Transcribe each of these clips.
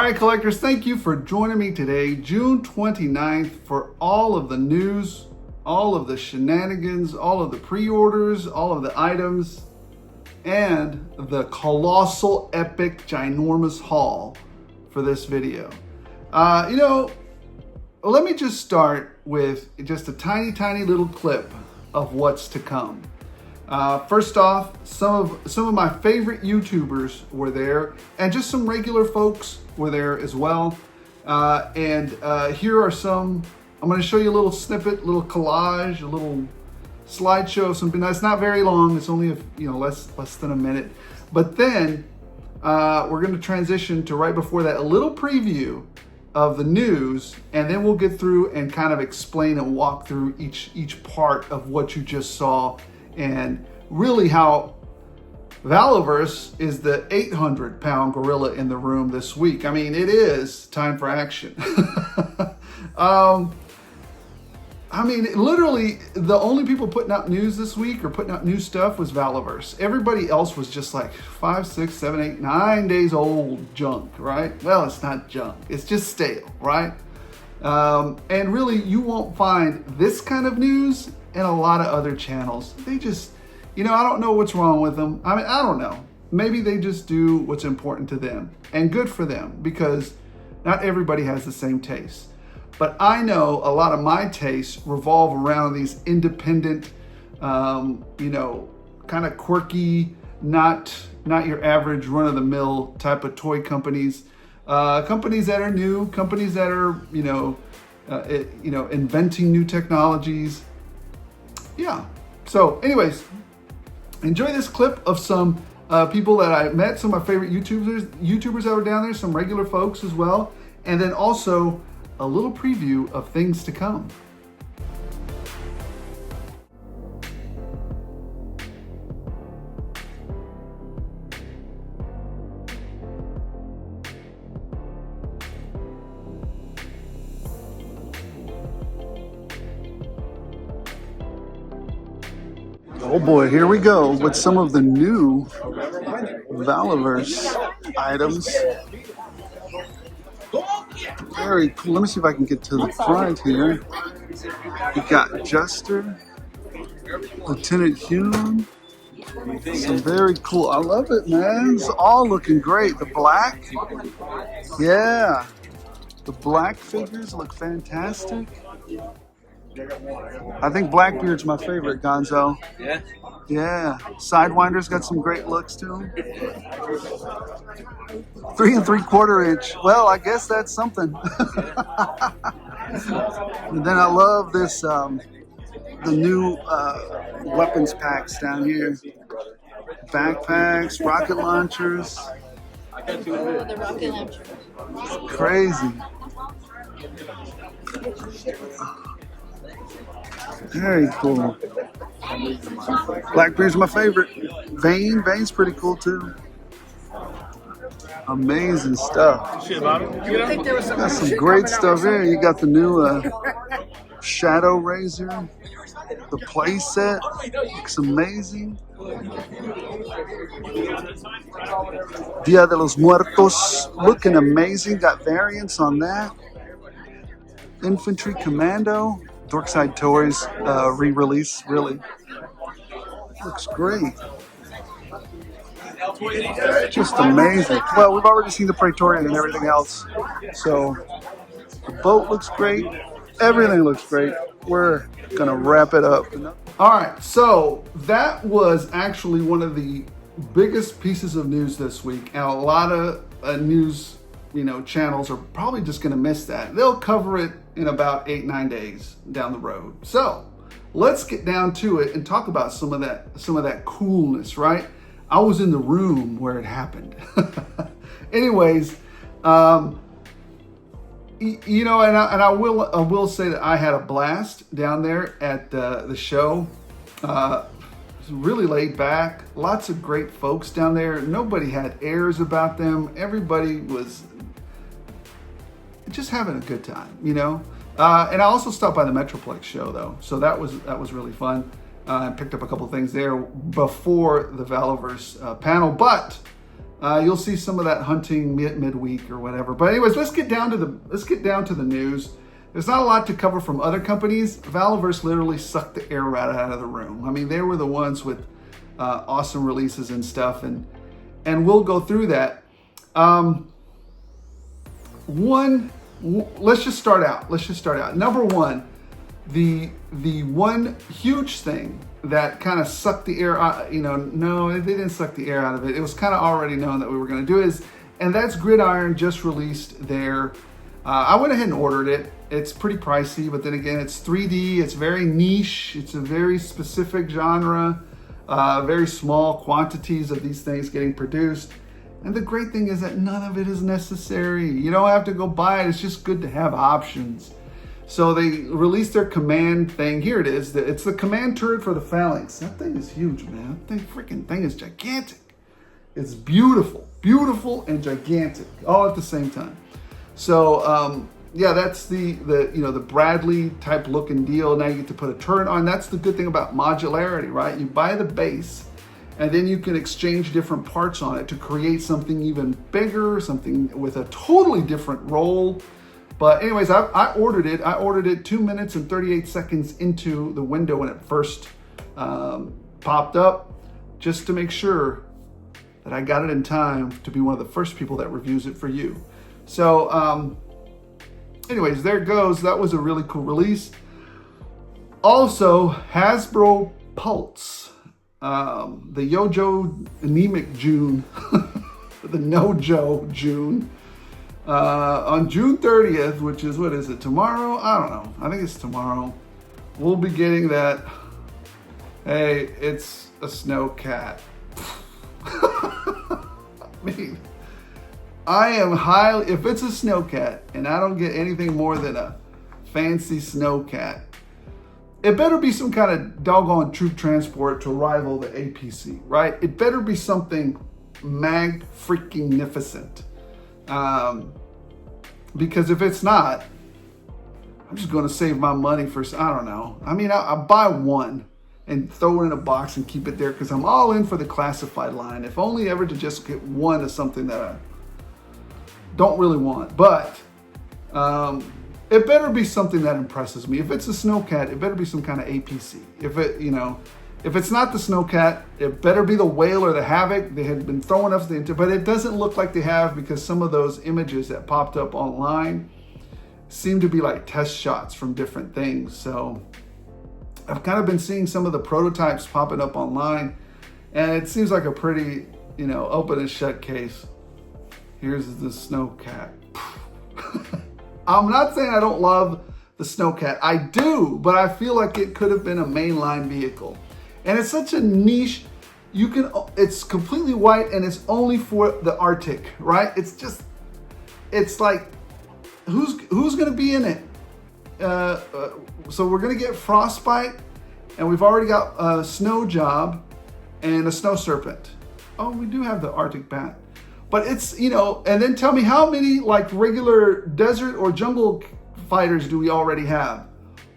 right, collectors, thank you for joining me today, June 29th, for all of the news, all of the shenanigans, all of the pre-orders, all of the items, and the colossal, epic, ginormous haul for this video. Let me just start with just a tiny, tiny little clip of what's to come. First off, some of my favorite YouTubers were there, and just some regular folks were there as well. Here are some. I'm going to show you a little snippet, a little collage, a little slideshow of something that's not very long. It's only less than a minute. But then we're going to transition to right before that, a little preview of the news, and then we'll get through and kind of explain and walk through each part of what you just saw, and really how Valaverse is the 800-pound gorilla in the room this week. I mean, it is time for action. Literally, the only people putting out news this week or putting out new stuff was Valaverse. Everybody else was just like 5, 6, 7, 8, 9 days old junk, right? Well, it's not junk. It's just stale, right? And really, you won't find this kind of news in a lot of other channels. They just, I don't know what's wrong with them. I don't know. Maybe they just do what's important to them, and good for them, because not everybody has the same taste. But I know a lot of my tastes revolve around these independent, kind of quirky, not your average run-of-the-mill type of toy companies. Companies that are new, companies that are, inventing new technologies. Yeah. So anyways, enjoy this clip of some people that I met, some of my favorite YouTubers that were down there, some regular folks as well. And then also a little preview of things to come. Oh boy, here we go with some of the new Valaverse items. Very cool. Let me see if I can get to the front here. We got Jester, Lieutenant Hune. Some very cool. I love it, man. It's all looking great. The black, yeah. The black figures look fantastic. I think Blackbeard's my favorite, Gonzo. Yeah? Yeah. Sidewinder's got some great looks to him. 3 3/4 inch. Well, I guess that's something. And then I love this, the new weapons packs down here. Backpacks, rocket launchers. The rocket launcher. Crazy. Very cool. Blackbeard's my favorite. Vane's pretty cool too. Amazing stuff. Got some great stuff here. You got the new Shadow Razor. The play set looks amazing. Dia de los Muertos looking amazing. Got variants on that. Infantry Commando. Dorkside Toys re-release, really. Looks great. Just amazing. Well, we've already seen the Praetorian and everything else. So the boat looks great. Everything looks great. We're gonna wrap it up. All right, so that was actually one of the biggest pieces of news this week. And a lot of news channels are probably just gonna miss that. They'll cover it in about 8-9 days down the road. So let's get down to it and talk about some of that coolness, right? I was in the room where it happened. Anyways, and I will say that I had a blast down there at the show. Really laid back, lots of great folks down there. Nobody had airs about them. Everybody was just having a good time, And I also stopped by the Metroplex show though, so that was really fun. I picked up a couple things there before the Valaverse panel, but You'll see some of that hunting midweek or whatever. But anyways, let's get down to the news. There's not a lot to cover from other companies. Valaverse literally sucked the air right out of the room. I mean, they were the ones with awesome releases and stuff, and we'll go through that. Let's just start out. Number one, the one huge thing that kind of sucked the air out, no, they didn't suck the air out of it. It was kind of already known that we were going to do is, and that's GRIDIRON just released their, I went ahead and ordered it. It's pretty pricey, but then again, it's 3D. It's very niche. It's a very specific genre, very small quantities of these things getting produced. And the great thing is that none of it is necessary. You don't have to go buy it. It's just good to have options. So they released their command thing. Here it is. It's the command turret for the Phalanx. That thing is huge, man. That freaking thing is gigantic. It's beautiful and gigantic all at the same time. So yeah, that's the Bradley type looking deal. Now you get to put a turret on. That's the good thing about modularity, right? You buy the base, and then you can exchange different parts on it to create something even bigger, something with a totally different role. But anyways, I ordered it. I ordered it 2 minutes and 38 seconds into the window when it first popped up, just to make sure that I got it in time to be one of the first people that reviews it for you. So anyways, there it goes. That was a really cool release. Also, Hasbro Pulse, the Yojo Anemic June, the Nojo June, on June 30th, which is, what is it, tomorrow? I don't know. I think it's tomorrow. We'll be getting that. Hey, it's a snow cat. I mean, I am highly, if it's a snow cat and I don't get anything more than a fancy snow cat, it better be some kind of doggone troop transport to rival the APC, right? It better be something mag-freaking-nificent. Because if it's not, I'm just going to save my money for, I don't know. I mean, I'll buy one and throw it in a box and keep it there because I'm all in for the classified line. If only ever to just get one of something that I don't really want. But it better be something that impresses me. If it's a snowcat, it better be some kind of APC. If it's not the snowcat, it better be the whale or the havoc. They had been throwing us but it doesn't look like they have, because some of those images that popped up online seem to be like test shots from different things. So I've kind of been seeing some of the prototypes popping up online, and it seems like a pretty, open and shut case. Here's the snowcat. I'm not saying I don't love the snowcat. I do, but I feel like it could have been a mainline vehicle. And it's such a niche, it's completely white and it's only for the Arctic, right? It's like, who's gonna be in it? So we're gonna get Frostbite, and we've already got a Snow Job and a Snow Serpent. Oh, we do have the Arctic Bat. But it's, and then tell me how many like regular desert or jungle fighters do we already have?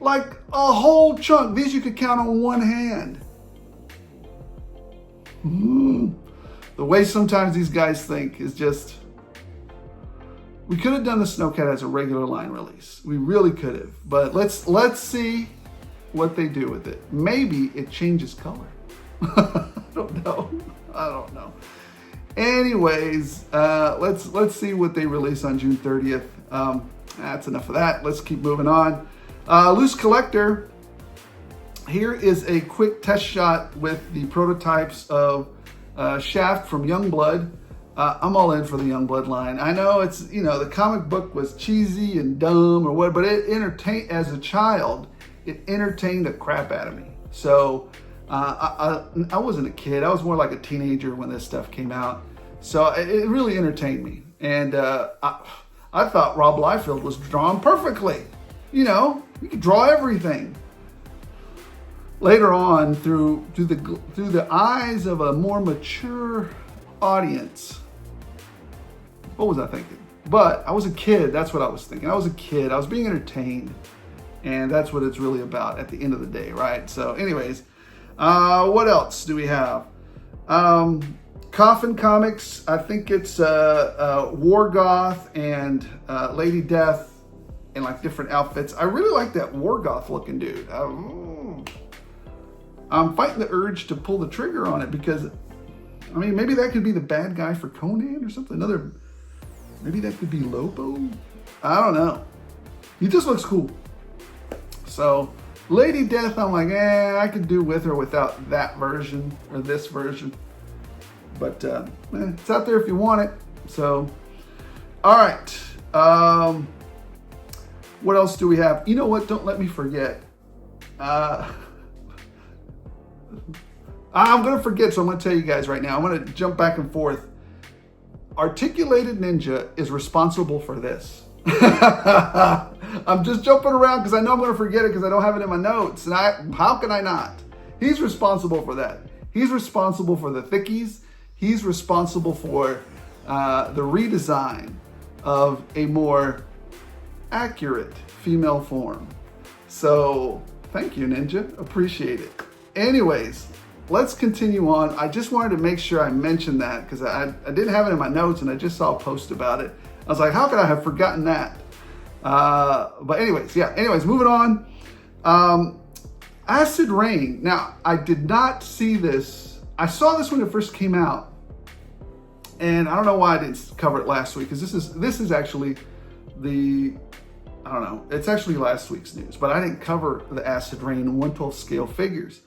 Like a whole chunk. These you could count on one hand. The way sometimes these guys think is just, we could have done the snowcat as a regular line release. We really could have, but let's see what they do with it. Maybe it changes color. I don't know. Anyways, let's see what they release on June 30th. That's enough of that. Let's keep moving on. Loose Collector. Here is a quick test shot with the prototypes of Shaft from Youngblood. I'm all in for the Youngblood line. I know it's, the comic book was cheesy and dumb or what, but it entertained, as a child, it entertained the crap out of me. So I wasn't a kid. I was more like a teenager when this stuff came out. So it really entertained me. And I thought Rob Liefeld was drawn perfectly. You could draw everything. Later on, through the eyes of a more mature audience, what was I thinking? But I was a kid. That's what I was thinking. I was a kid. I was being entertained. And that's what it's really about at the end of the day, right? So anyways, what else do we have? Coffin Comics, I think it's War Goth and Lady Death in like different outfits. I really like that War Goth looking dude. I'm fighting the urge to pull the trigger on it because, I mean, maybe that could be the bad guy for Conan or something. Maybe that could be Lobo. I don't know. He just looks cool. So Lady Death, I'm like, I could do with or without that version or this version. But it's out there if you want it. So, all right. What else do we have? You know what? Don't let me forget. I'm going to forget, so I'm going to tell you guys right now. I'm going to jump back and forth. Articulated Ninja is responsible for this. I'm just jumping around because I know I'm going to forget it because I don't have it in my notes. And how can I not? He's responsible for that. He's responsible for the thickies. He's responsible for the redesign of a more accurate female form. So thank you, Ninja. Appreciate it. Anyways, let's continue on. I just wanted to make sure I mentioned that because I didn't have it in my notes and I just saw a post about it. I was like, how could I have forgotten that? But anyways, moving on. Acid Rain. Now, I did not see this. I saw this when it first came out. And I don't know why I didn't cover it last week, because this is actually it's actually last week's news, but I didn't cover the Acid Rain 1/12 scale figures.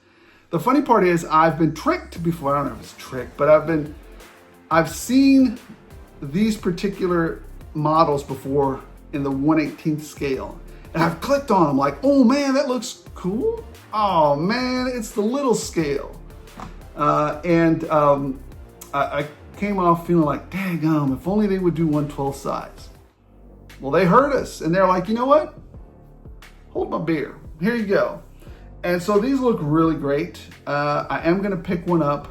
The funny part is I've been tricked before. I don't know if it's tricked, but I've seen these particular models before in the 1/18 scale. And I've clicked on them like, oh man, that looks cool. Oh man, it's the little scale. I came off feeling like, daggum, if only they would do 1/12 size. Well, they heard us and they're like, you know what? Hold my beer. Here you go. And so these look really great. I am gonna pick one up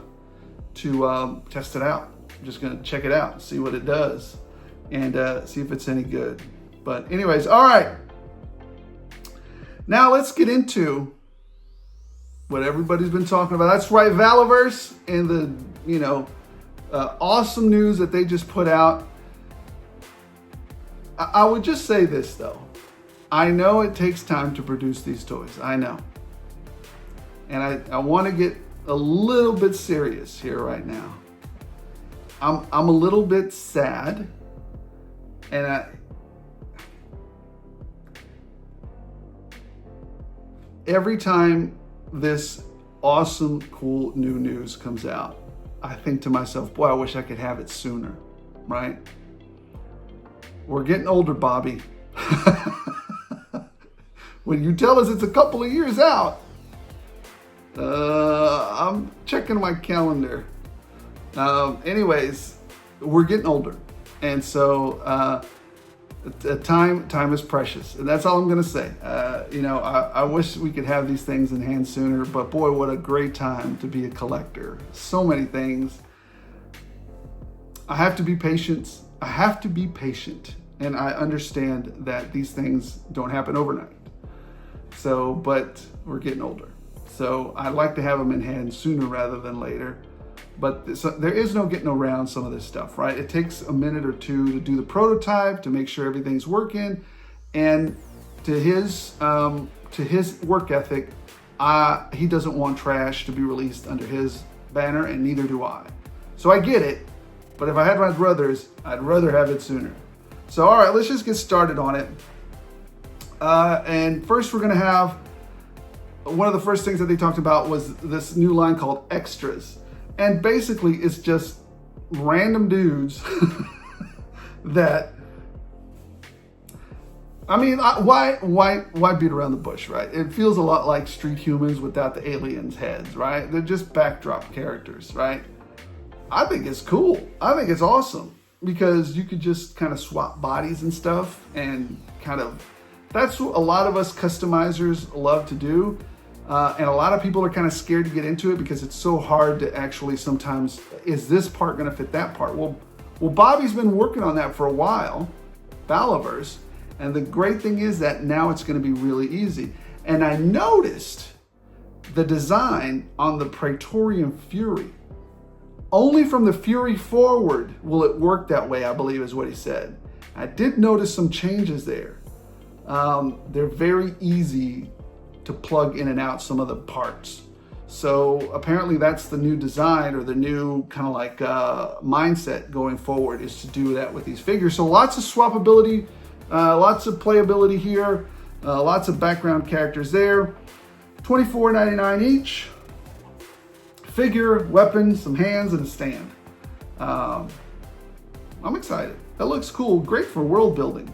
to test it out. I'm just gonna check it out, see what it does, and see if it's any good. But anyways, all right. Now let's get into what everybody's been talking about. That's right, Valaverse and the, awesome news that they just put out. I would just say this though. I know it takes time to produce these toys. I know. And I want to get a little bit serious here right now. I'm a little bit sad. And every time this awesome, cool new news comes out, I think to myself, boy, I wish I could have it sooner, right? We're getting older, Bobby. When you tell us it's a couple of years out, I'm checking my calendar. Anyways, we're getting older. And so time is precious. And that's all I'm going to say. I wish we could have these things in hand sooner, but boy, what a great time to be a collector. So many things. I have to be patient. And I understand that these things don't happen overnight. So, but we're getting older. So I'd like to have them in hand sooner rather than later. But there is no getting around some of this stuff, right? It takes a minute or two to do the prototype, to make sure everything's working. And to his work ethic, he doesn't want trash to be released under his banner, and neither do I. So I get it, but if I had my druthers, I'd rather have it sooner. So all right, let's just get started on it. And first we're gonna have, one of the first things that they talked about was this new line called Extras. And basically it's just random dudes that, I mean, why beat around the bush, right? It feels a lot like Street Humans without the aliens' heads, right? They're just backdrop characters, right? I think it's cool. I think it's awesome because you could just kind of swap bodies and stuff, and kind of, that's what a lot of us customizers love to do. And a lot of people are kind of scared to get into it because it's so hard to actually sometimes, is this part going to fit that part? Well, Bobby's been working on that for a while, Valaverse. And the great thing is that now it's going to be really easy. And I noticed the design on the Praetorian Fury Only from the Fury forward will it work that way, I believe is what he said. I did notice some changes there. They're very easy to plug in and out some of the parts. So apparently that's the new design, or the new kind of like mindset going forward, is to do that with these figures. So lots of swappability, lots of playability here, lots of background characters there. $24.99 each. Figure, weapon, some hands, and a stand. I'm excited. That looks cool. Great for world building.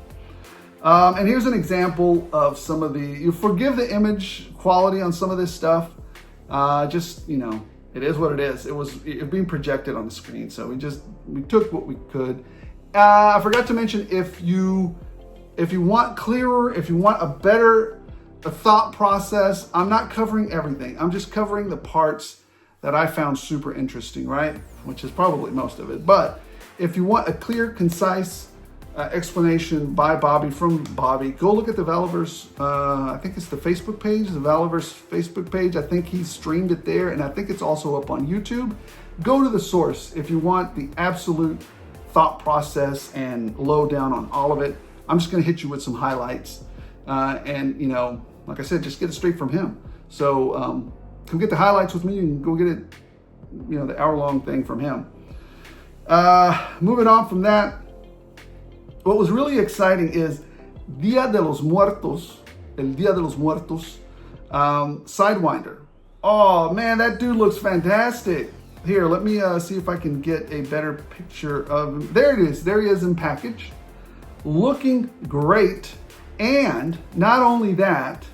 And here's an example of some of the, you forgive the image quality on some of this stuff. Just, you know, it is what it is. It was being projected on the screen. So we took what we could. I forgot to mention, if you want clearer, if you want a better thought process, I'm not covering everything. I'm just covering the parts that I found super interesting, right? Which is probably most of it. But if you want a clear, concise explanation by Bobby, from Bobby, go look at the Valaverse, I think it's the Facebook page, the Valaverse Facebook page. I think he streamed it there, and I think it's also up on YouTube. Go to the source if you want the absolute thought process and lowdown on all of it. I'm just gonna hit you with some highlights. And, you know, like I said, just get it straight from him. So come get the highlights with me and go get it, you know, the hour-long thing from him. Moving on from that, what was really exciting is Dia de los Muertos, El Dia de los Muertos, Sidewinder. Oh man, that dude looks fantastic. Here, let me see if I can get a better picture of him. There it is, there he is in package. Looking great, and not only that,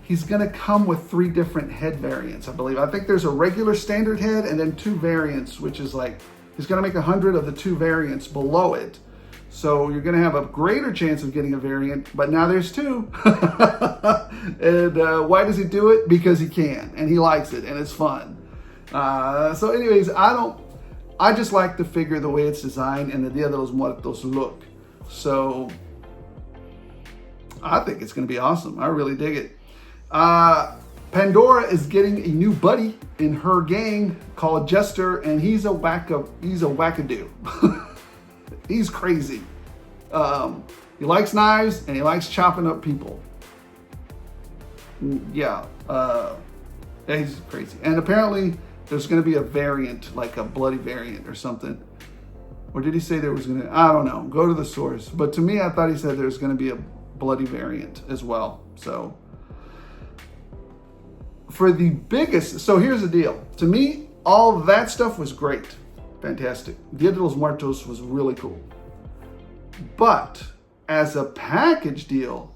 he's gonna come with 3 different head variants, I believe. I think there's a regular standard head and then 2 variants, which is like, he's gonna make 100 of the 2 variants below it. So you're gonna have a greater chance of getting a variant, but now there's 2. And why does he do it? Because he can, and he likes it, and it's fun. So anyways, I just like the figure the way it's designed and the Dia de los Muertos look. So I think it's gonna be awesome. I really dig it. Pandora is getting a new buddy in her gang called Jester, and he's a wackadoo. He's crazy. He likes knives and he likes chopping up people. Yeah, he's crazy. And apparently there's going to be a variant, like a bloody variant or something. Or did he say there was going to, I don't know, go to the source. But to me, I thought he said there's going to be a bloody variant as well. So for the biggest, so here's the deal. To me, all that stuff was great. Fantastic. Dia de los Muertos was really cool. But as a package deal,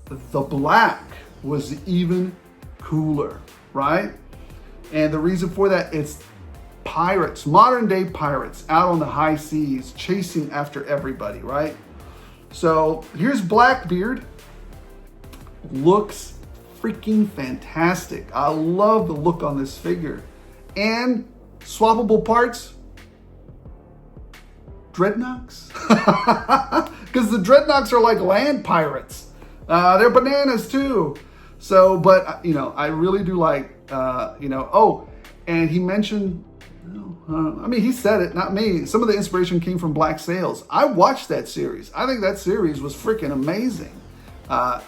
the black was even cooler, right? And the reason for that, it's pirates, modern day pirates out on the high seas chasing after everybody, right? So here's Blackbeard. Looks freaking fantastic. I love the look on this figure. And swappable parts, dreadnoughts. Because the dreadnoughts are like land pirates. They're bananas too. So, but you know, I really do like, you know, oh, and he mentioned, I mean, he said it, not me. Some of the inspiration came from Black Sails. I watched that series. I think that series was freaking amazing.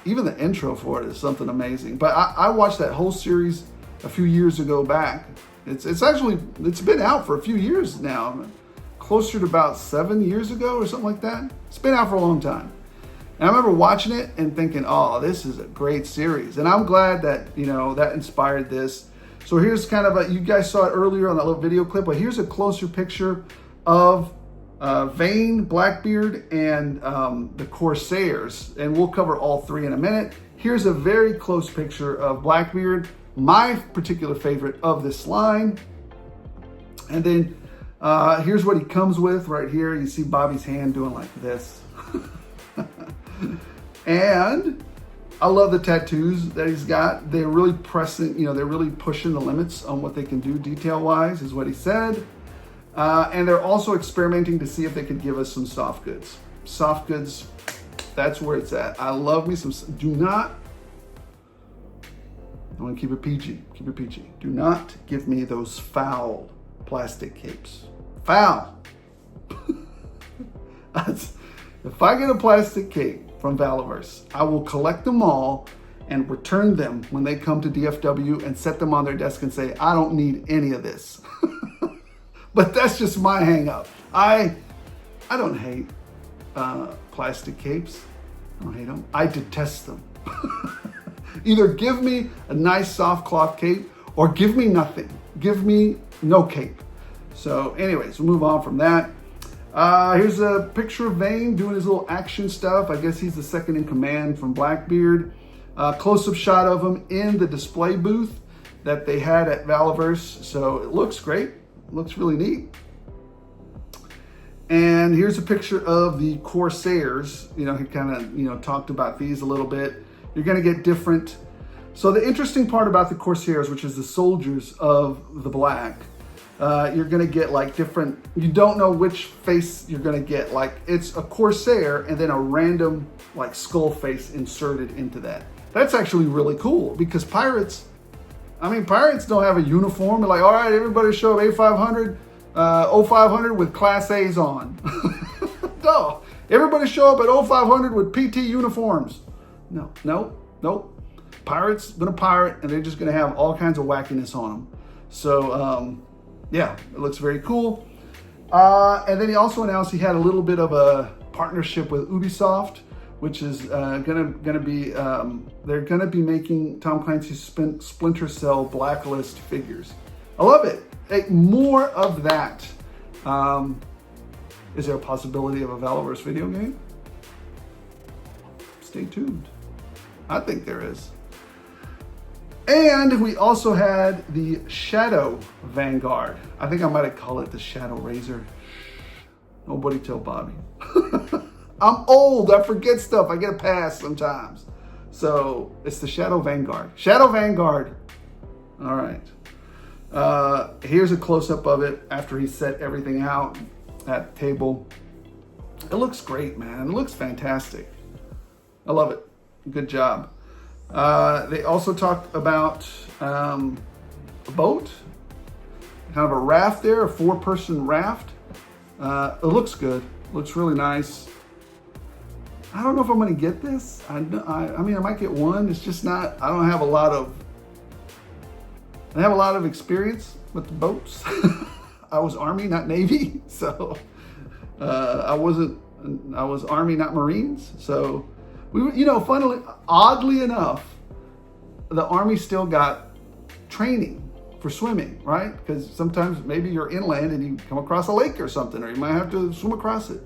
Even the intro for it is something amazing. But I watched that whole series a few years ago back. It's been out for a few years now. Closer to about 7 years ago or something like that. It's been out for a long time. And I remember watching it and thinking, oh, this is a great series. And I'm glad that, you know, that inspired this. So here's kind of you guys saw it earlier on that little video clip, but here's a closer picture of Vane, Blackbeard, and the Corsairs. And we'll cover all 3 in a minute. Here's a very close picture of Blackbeard, my particular favorite of this line. And then here's what he comes with right here. You see Bobby's hand doing like this. And I love the tattoos that he's got. They're really pressing, you know, they're really pushing the limits on what they can do detail-wise, is what he said. And they're also experimenting to see if they could give us some soft goods. Soft goods, that's where it's at. I love me some, I want to keep it PG, keep it PG. Do not give me those foul plastic capes. Foul. If I get a plastic cape from Valaverse, I will collect them all and return them when they come to DFW and set them on their desk and say, I don't need any of this. But that's just my hang up. I don't hate plastic capes. I don't hate them. I detest them. Either give me a nice soft cloth cape or give me nothing. Give me no cape. So anyways, we'll move on from that. Here's a picture of Vane doing his little action stuff. I guess he's the second in command from Blackbeard. Close-up shot of him in the display booth that they had at Valaverse. So it looks great. It looks really neat. And here's a picture of the Corsairs. You know, he kind of, talked about these a little bit. You're going to get different. So the interesting part about the Corsairs, which is the soldiers of the Black, you're going to get like different, you don't know which face you're going to get. Like it's a Corsair and then a random like skull face inserted into that. That's actually really cool because pirates don't have a uniform. They're like, all right, everybody show up A500, 0500 with Class A's on. No, everybody show up at 0500 with PT uniforms. No. Pirates gonna pirate and they're just gonna have all kinds of wackiness on them. So yeah, it looks very cool. And then he also announced he had a little bit of a partnership with Ubisoft, which is gonna be they're gonna be making Tom Clancy's Splinter Cell Blacklist figures. I love it. Hey, more of that. Is there a possibility of a Valaverse video game? Stay tuned. I think there is. And we also had the Shadow Vanguard. I think I might have called it the Shadow Razor. Nobody tell Bobby. I'm old, I forget stuff. I get a pass sometimes. So it's the Shadow Vanguard. Shadow Vanguard. All right. Here's a close-up of it after he set everything out at the table. It looks great, man. It looks fantastic. I love it. Good job. They also talked about a boat, kind of a raft there, a 4-person raft. It looks good. Looks really nice. I don't know if I'm going to get this. I mean, I might get one. It's just not. I don't have a lot of. I have a lot of experience with the boats. I was Army, not Navy, so I was Army, not Marines. So we, oddly enough, the Army still got training for swimming, right? Because sometimes maybe you're inland and you come across a lake or something, or you might have to swim across it.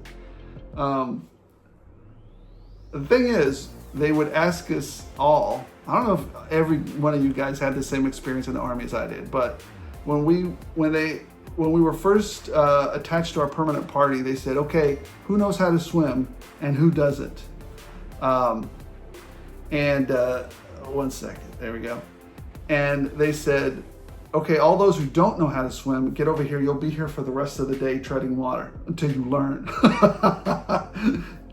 The thing is, they would ask us all, I don't know if every one of you guys had the same experience in the Army as I did, but when we were first attached to our permanent party, they said, okay, who knows how to swim and who doesn't? One second, there we go. And they said, okay, all those who don't know how to swim, get over here. You'll be here for the rest of the day treading water until you learn.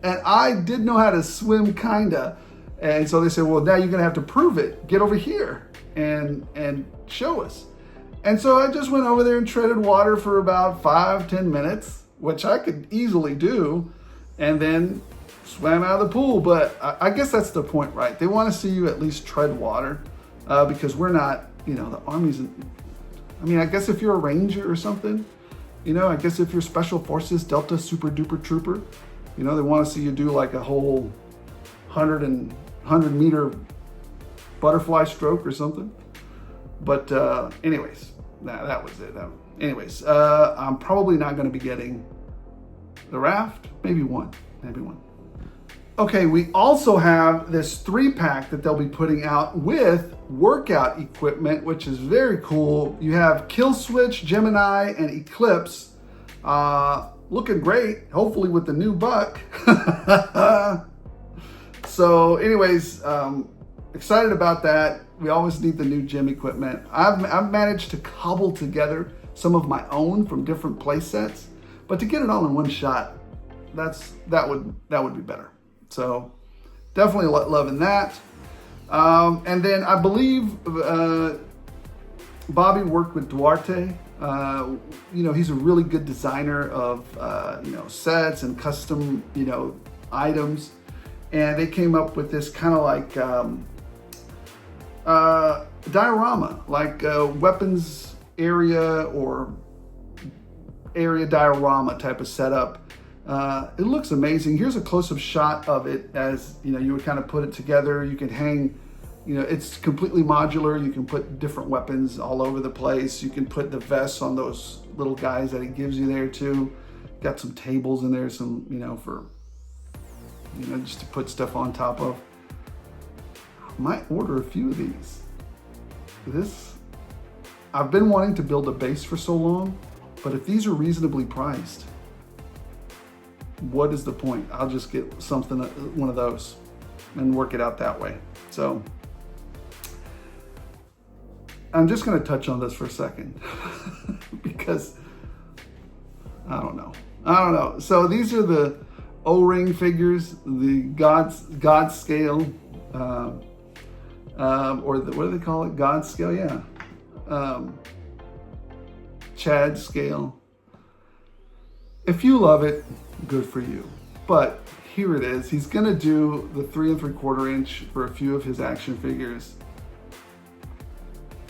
And I did know how to swim, kinda. And so they said, well, now you're gonna have to prove it. Get over here and show us. And so I just went over there and treaded water for about 5-10 minutes, which I could easily do, and then swam out of the pool. But I guess that's the point, right? They want to see you at least tread water because we're not, the Army's, I guess if you're a Ranger or something, I guess if you're Special Forces, Delta Super Duper Trooper, they want to see you do like a whole 100 meter butterfly stroke or something. But anyways, that was it. Anyways, I'm probably not going to be getting the raft. Maybe one. Okay, we also have this 3-pack that they'll be putting out with workout equipment, which is very cool. You have Kill Switch, Gemini, and Eclipse. Looking great, hopefully with the new buck. So anyways, excited about that. We always need the new gym equipment. I've managed to cobble together some of my own from different play sets, but to get it all in one shot, that would be better. So definitely loving that. And then I believe Bobby worked with Duarte You know, he's a really good designer of, you know, sets and custom, you know, items. And they came up with this kind of like diorama, like weapons area or area diorama type of setup. It looks amazing. Here's a close-up shot of it as, you know, you would kind of put it together. You can hang, you know, it's completely modular. You can put different weapons all over the place. You can put the vests on those little guys that it gives you there too. Got some tables in there, some, you know, for, you know, just to put stuff on top of. I might order a few of these. I've been wanting to build a base for so long, but if these are reasonably priced, what is the point? I'll just get something, one of those, and work it out that way. So I'm just going to touch on this for a second because I don't know. So these are the O-ring figures, the God scale, or what do they call it? God scale, yeah. Chad scale. If you love it, good for you. But here it is. He's gonna do the 3 3/4 inch for a few of his action figures.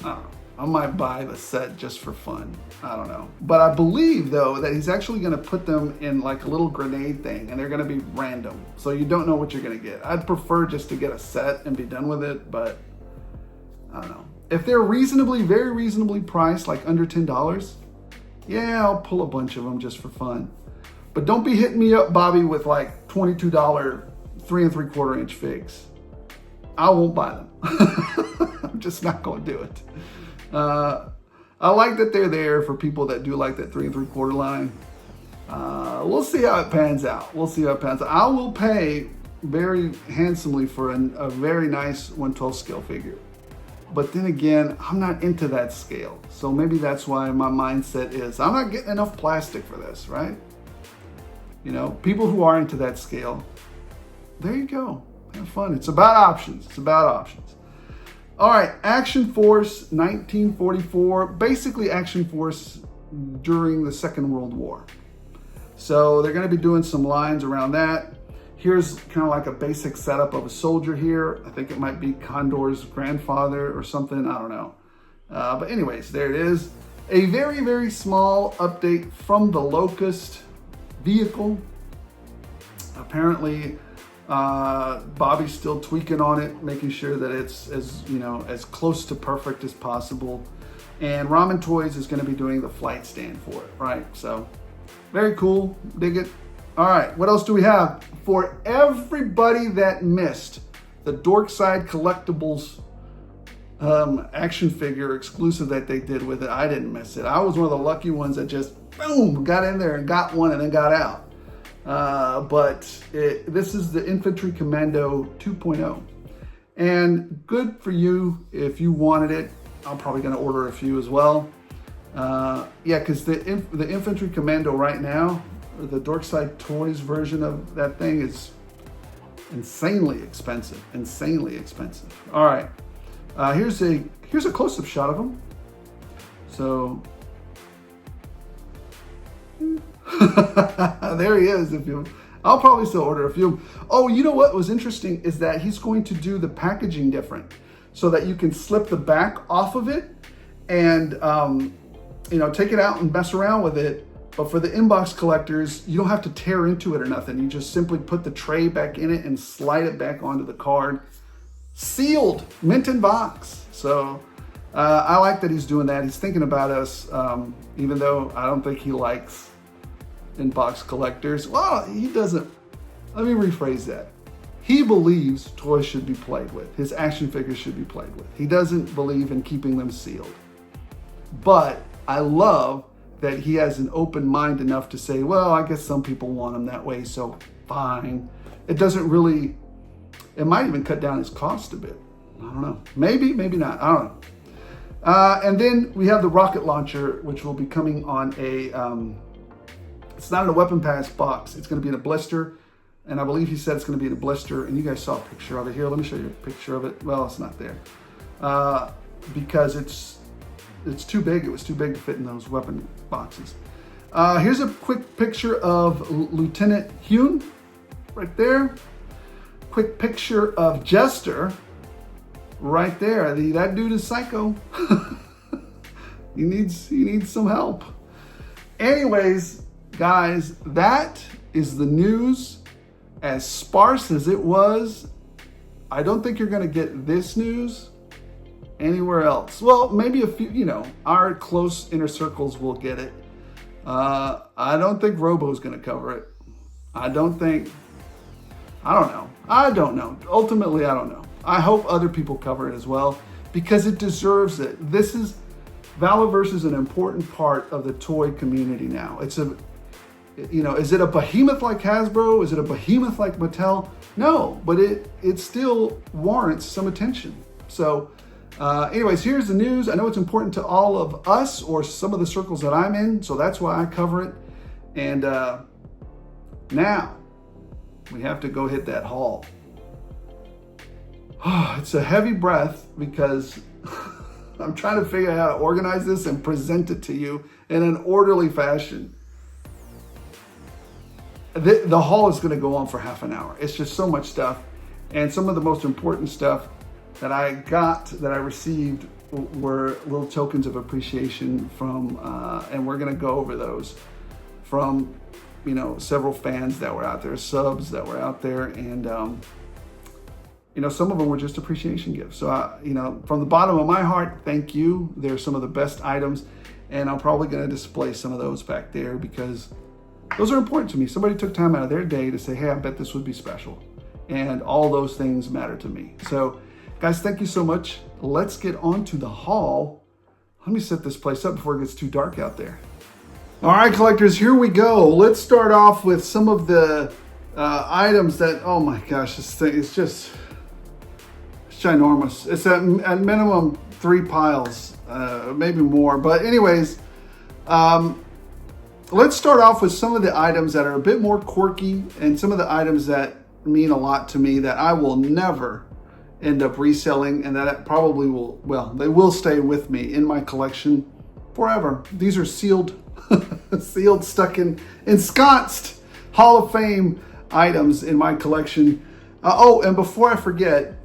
I might buy the set just for fun. I don't know. But I believe though that he's actually gonna put them in like a little grenade thing and they're gonna be random. So you don't know what you're gonna get. I'd prefer just to get a set and be done with it, but I don't know. If they're very reasonably priced, like under $10, yeah, I'll pull a bunch of them just for fun. But don't be hitting me up, Bobby, with like $22 3 3/4 inch figs. I won't buy them. I'm just not going to do it. I like that they're there for people that do like that 3 3/4 line. We'll see how it pans out. I will pay very handsomely for a very nice 1/12 scale figure. But then again, I'm not into that scale. So maybe that's why my mindset is, I'm not getting enough plastic for this, right? You know, people who are into that scale, there you go. Have fun. It's about options. All right, Action Force 1944, basically Action Force during the Second World War. So they're going to be doing some lines around that. Here's kind of like a basic setup of a soldier here. I think it might be Condor's grandfather or something. I don't know. But anyways, there it is. A very small update from the Locust vehicle. Apparently, Bobby's still tweaking on it, making sure that it's as close to perfect as possible. And Ramen Toys is going to be doing the flight stand for it, right? So very cool. Dig it. All right, what else do we have? For everybody that missed the Dorkside Collectibles action figure exclusive that they did with it, I didn't miss it. I was one of the lucky ones that just, boom, got in there and got one and then got out. This is the Infantry Commando 2.0. And good for you if you wanted it. I'm probably going to order a few as well. Yeah, because the Infantry Commando right now, the Dorkside Toys version of that thing is insanely expensive. All right, here's a close-up shot of him. So there he is. I'll probably still order a few. Oh, you know what was interesting is that he's going to do the packaging different so that you can slip the back off of it and take it out and mess around with it. But for the inbox collectors, you don't have to tear into it or nothing. You just simply put the tray back in it and slide it back onto the card. Sealed, mint in box. So I like that he's doing that. He's thinking about us, even though I don't think he likes inbox collectors. Well, he doesn't. Let me rephrase that. He believes toys should be played with. His action figures should be played with. He doesn't believe in keeping them sealed. But I love that he has an open mind enough to say, well, I guess some people want them that way, so fine. It doesn't really, it might even cut down his cost a bit. I don't know. Maybe not. I don't know. And then we have the rocket launcher, which will be coming on a, it's not in a weapon pass box. It's going to be in a blister. And I believe he said it's going to be in a blister. And you guys saw a picture of it here. Let me show you a picture of it. Well, it's not there. Because it's it's too big. It was too big to fit in those weapon boxes. Here's a quick picture of Lieutenant JUN right there. Quick picture of Jester right there. That dude is psycho. He needs some help. Anyways, guys, that is the news. As sparse as it was, I don't think you're going to get this news anywhere else. Well, maybe a few, our close inner circles will get it. I don't think Robo's going to cover it. I don't know. Ultimately, I don't know. I hope other people cover it as well because it deserves it. Valaverse is an important part of the toy community now. Is it a behemoth like Hasbro? Is it a behemoth like Mattel? No, but it still warrants some attention. So anyways, here's the news. I know it's important to all of us or some of the circles that I'm in, so that's why I cover it. And now we have to go hit that haul. It's a heavy breath because I'm trying to figure out how to organize this and present it to you in an orderly fashion. The haul is going to go on for half an hour. It's just so much stuff. And some of the most important stuff that I received were little tokens of appreciation from, and we're going to go over those from, several fans that were out there, subs that were out there. And, some of them were just appreciation gifts. So, from the bottom of my heart, thank you. They're some of the best items. And I'm probably going to display some of those back there because those are important to me. Somebody took time out of their day to say, hey, I bet this would be special. And all those things matter to me. So, guys, thank you so much. Let's get on to the haul. Let me set this place up before it gets too dark out there. All right, collectors, here we go. Let's start off with some of the items that, oh my gosh, this thing is just ginormous. It's at minimum 3 piles, maybe more. But anyways, let's start off with some of the items that are a bit more quirky and some of the items that mean a lot to me that I will never end up reselling and that probably they will stay with me in my collection forever. These are sealed, ensconced Hall of Fame items in my collection. And before I forget,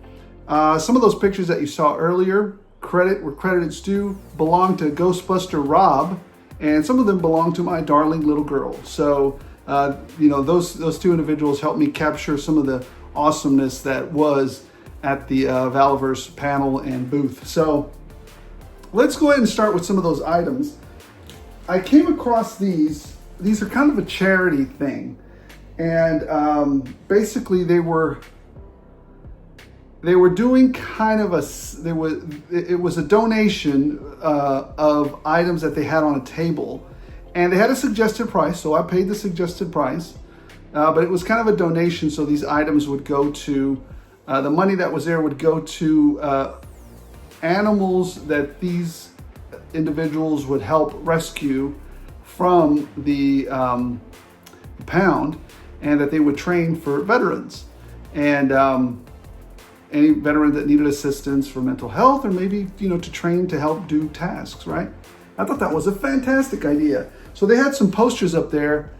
some of those pictures that you saw earlier, where credit's due, belong to Ghostbuster Rob, and some of them belong to my darling little girl. So, those two individuals helped me capture some of the awesomeness that was at the Valaverse panel and booth. So, let's go ahead and start with some of those items. I came across these. These are kind of a charity thing, and basically they were doing kind of it was a donation of items that they had on a table, and they had a suggested price, so I paid the suggested price, but it was kind of a donation, so these items would go to, the money that was there would go to animals that these individuals would help rescue from the pound, and that they would train for veterans. And any veteran that needed assistance for mental health or maybe, to train to help do tasks, right? I thought that was a fantastic idea. So they had some posters up there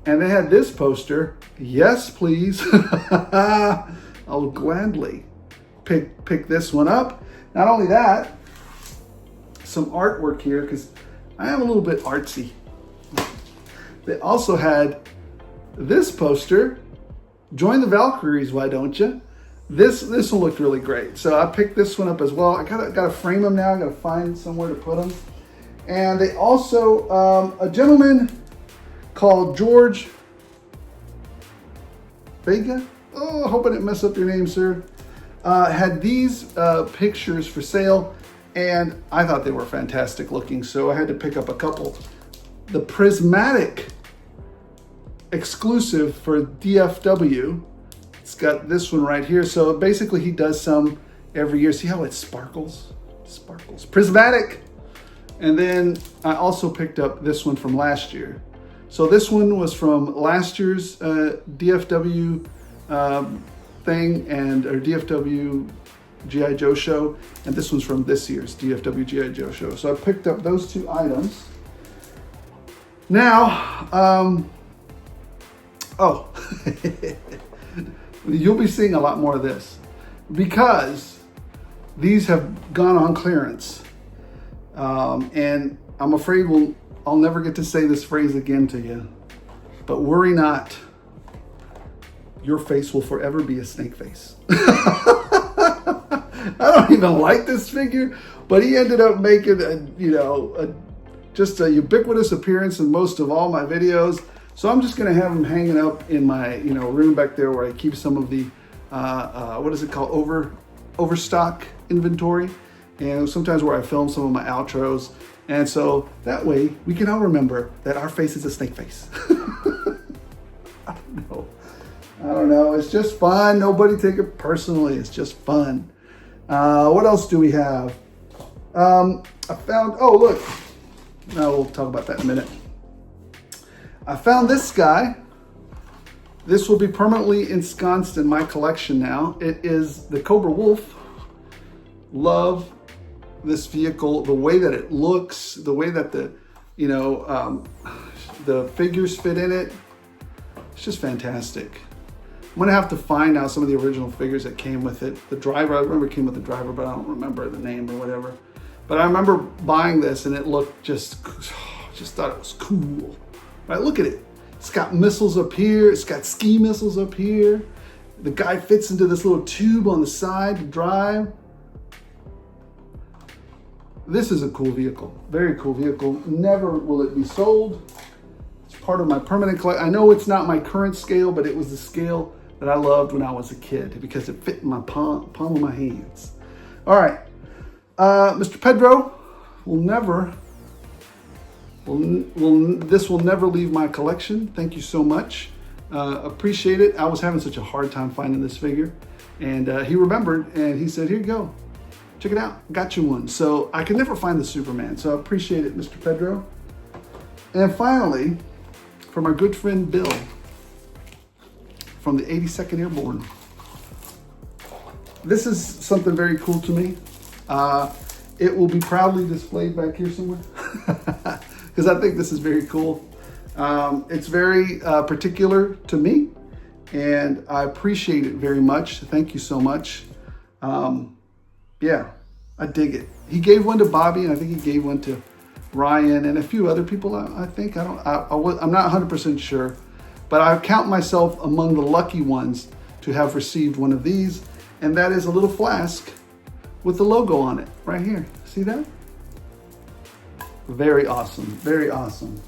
and they had this poster. Yes, please. I'll gladly pick this one up. Not only that, some artwork here because I am a little bit artsy. They also had this poster. Join the Valkyries, why don't you? This will look really great. So I picked this one up as well. I gotta frame them now. I gotta find somewhere to put them. And they also, a gentleman called George Vega. Oh, I hope I didn't mess up your name, sir. Had these pictures for sale, and I thought they were fantastic looking. So I had to pick up a couple. The prismatic exclusive for DFW. It's got this one right here. So basically he does some every year. See how it sparkles? Sparkles. Prismatic. And then I also picked up this one from last year. So this one was from last year's DFW thing, or DFW G.I. Joe show, and this one's from this year's DFW G.I. Joe show. So I picked up those two items. Now, oh, you'll be seeing a lot more of this because these have gone on clearance. And I'm afraid I'll never get to say this phrase again to you, but worry not, your face will forever be a snake face. I don't even like this figure, but he ended up making just a ubiquitous appearance in most of all my videos. So I'm just gonna have him hanging up in my room back there where I keep some of the what is it called, overstock inventory, and sometimes where I film some of my outros. And so that way we can all remember that our face is a snake face. I don't know. It's just fun. Nobody take it personally. It's just fun. What else do we have? I found, oh look, no, we'll talk about that in a minute. I found this guy. This will be permanently ensconced in my collection now. It is the Cobra Wolf. Love this vehicle, the way that it looks, the way that the figures fit in it. It's just fantastic. I'm gonna have to find now some of the original figures that came with it. The driver, I remember it came with the driver, but I don't remember the name or whatever. But I remember buying this and it looked just thought it was cool. Right, look at it. It's got missiles up here. It's got ski missiles up here. The guy fits into this little tube on the side to drive. This is a cool vehicle, very cool vehicle. Never will it be sold. It's part of my permanent collection. I know it's not my current scale, but it was the scale that I loved when I was a kid because it fit in my palm of my hands. All right, Mr. Pedro this will never leave my collection. Thank you so much. Appreciate it. I was having such a hard time finding this figure, and he remembered and he said, here you go. Check it out, got you one. So I can never find the Superman, so I appreciate it, Mr. Pedro. And finally, from our good friend Bill, from the 82nd Airborne. This is something very cool to me. It will be proudly displayed back here somewhere, because I think this is very cool. It's very particular to me, and I appreciate it very much. Thank you so much. Yeah, I dig it. He gave one to Bobby, and I think he gave one to Ryan and a few other people. I think I'm not 100% sure, but I count myself among the lucky ones to have received one of these, and that is a little flask with the logo on it right here. See that? Very awesome. Very awesome.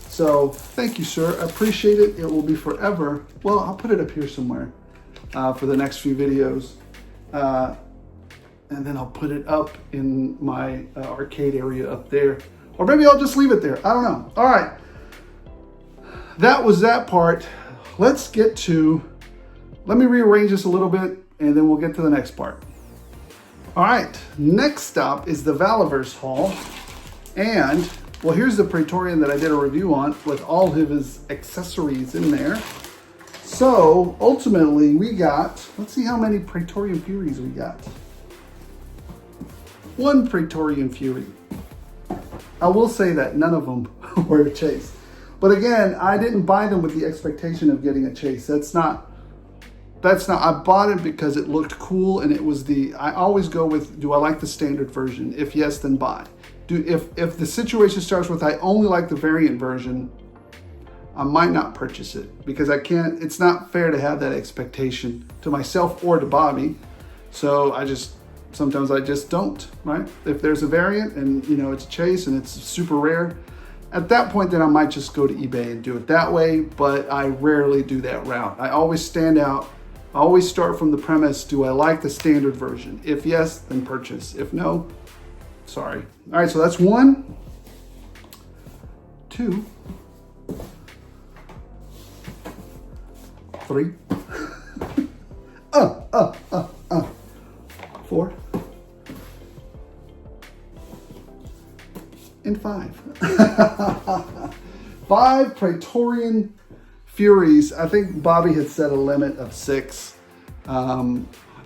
So thank you, sir. I appreciate it. It will be forever. Well, I'll put it up here somewhere for the next few videos. And then I'll put it up in my arcade area up there. Or maybe I'll just leave it there. I don't know. All right. That was that part. Let me rearrange this a little bit and then we'll get to the next part. All right. Next stop is the Valaverse haul. And, well, here's the Praetorian that I did a review on with all of his accessories in there. So, ultimately, we got, let's see how many Praetorian Furies we got. One Praetorian Fury. I will say that none of them were a chase. But again, I didn't buy them with the expectation of getting a chase. That's not, I bought it because it looked cool and it was I always go with, do I like the standard version? If yes, then buy. If the situation starts with, I only like the variant version, I might not purchase it because it's not fair to have that expectation to myself or to Bobby. So sometimes I just don't, right? If there's a variant and it's a chase and it's super rare, at that point then I might just go to eBay and do it that way, but I rarely do that route. I always stand out. I always start from the premise, do I like the standard version? If yes, then purchase. If no, sorry. All right, so that's 1, 2, 3, 4, and 5. 5 Praetorian Furies. I think Bobby had set a limit of 6.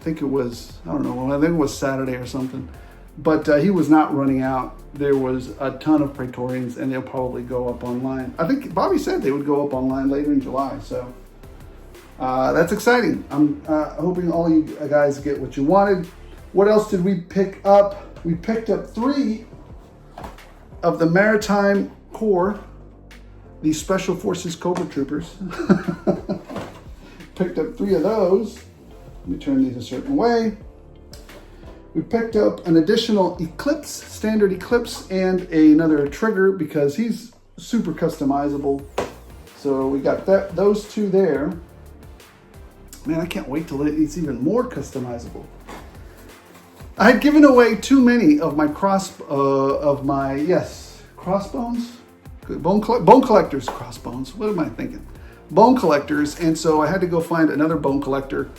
think it was, I don't know, I think it was Saturday or something. But he was not running out. There was a ton of Praetorians, and they'll probably go up online. I think Bobby said they would go up online later in July, so that's exciting. I'm hoping all you guys get what you wanted. What else did we pick up? We picked up 3 of the Maritime Corps, the Special Forces Cobra Troopers. Picked up 3 of those. Let me turn these a certain way. We picked up an additional Eclipse, standard Eclipse, and another trigger because he's super customizable. So we got those 2 there. Man, I can't wait till it's even more customizable. I had given away too many of my crossbones, bone collectors, crossbones. What am I thinking? Bone collectors, and so I had to go find another bone collector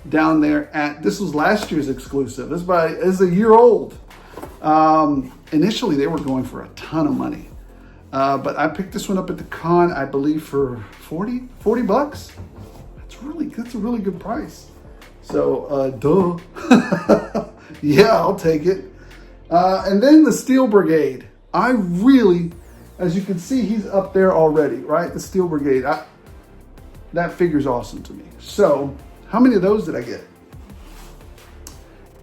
down there this was last year's exclusive. This is a year old. Initially they were going for a ton of money. But I picked this one up at the con, I believe for 40 bucks. That's a really good price. So, duh. Yeah, I'll take it. And then the Steel Brigade. I really, as you can see, he's up there already, right? The Steel Brigade. That figure's awesome to me. So, how many of those did I get?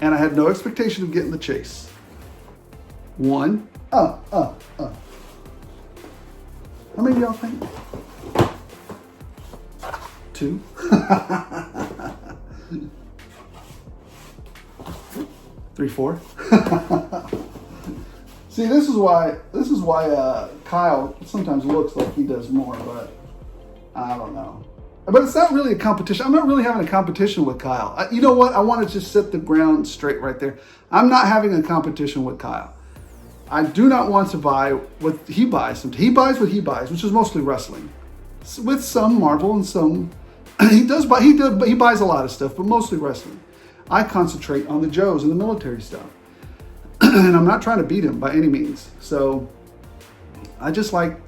And I had no expectation of getting the chase. 1. How many of y'all think? 2. 3, 4. See, this is why Kyle sometimes looks like he does more, but I don't know. But it's not really a competition. I'm not really having a competition with Kyle. You know what? I want to just set the ground straight right there. I'm not having a competition with Kyle. I do not want to buy what he buys. He buys what he buys, which is mostly wrestling, with some Marvel and some. He buys a lot of stuff, but mostly wrestling. I concentrate on the Joes and the military stuff, and I'm not trying to beat him by any means. So I just like.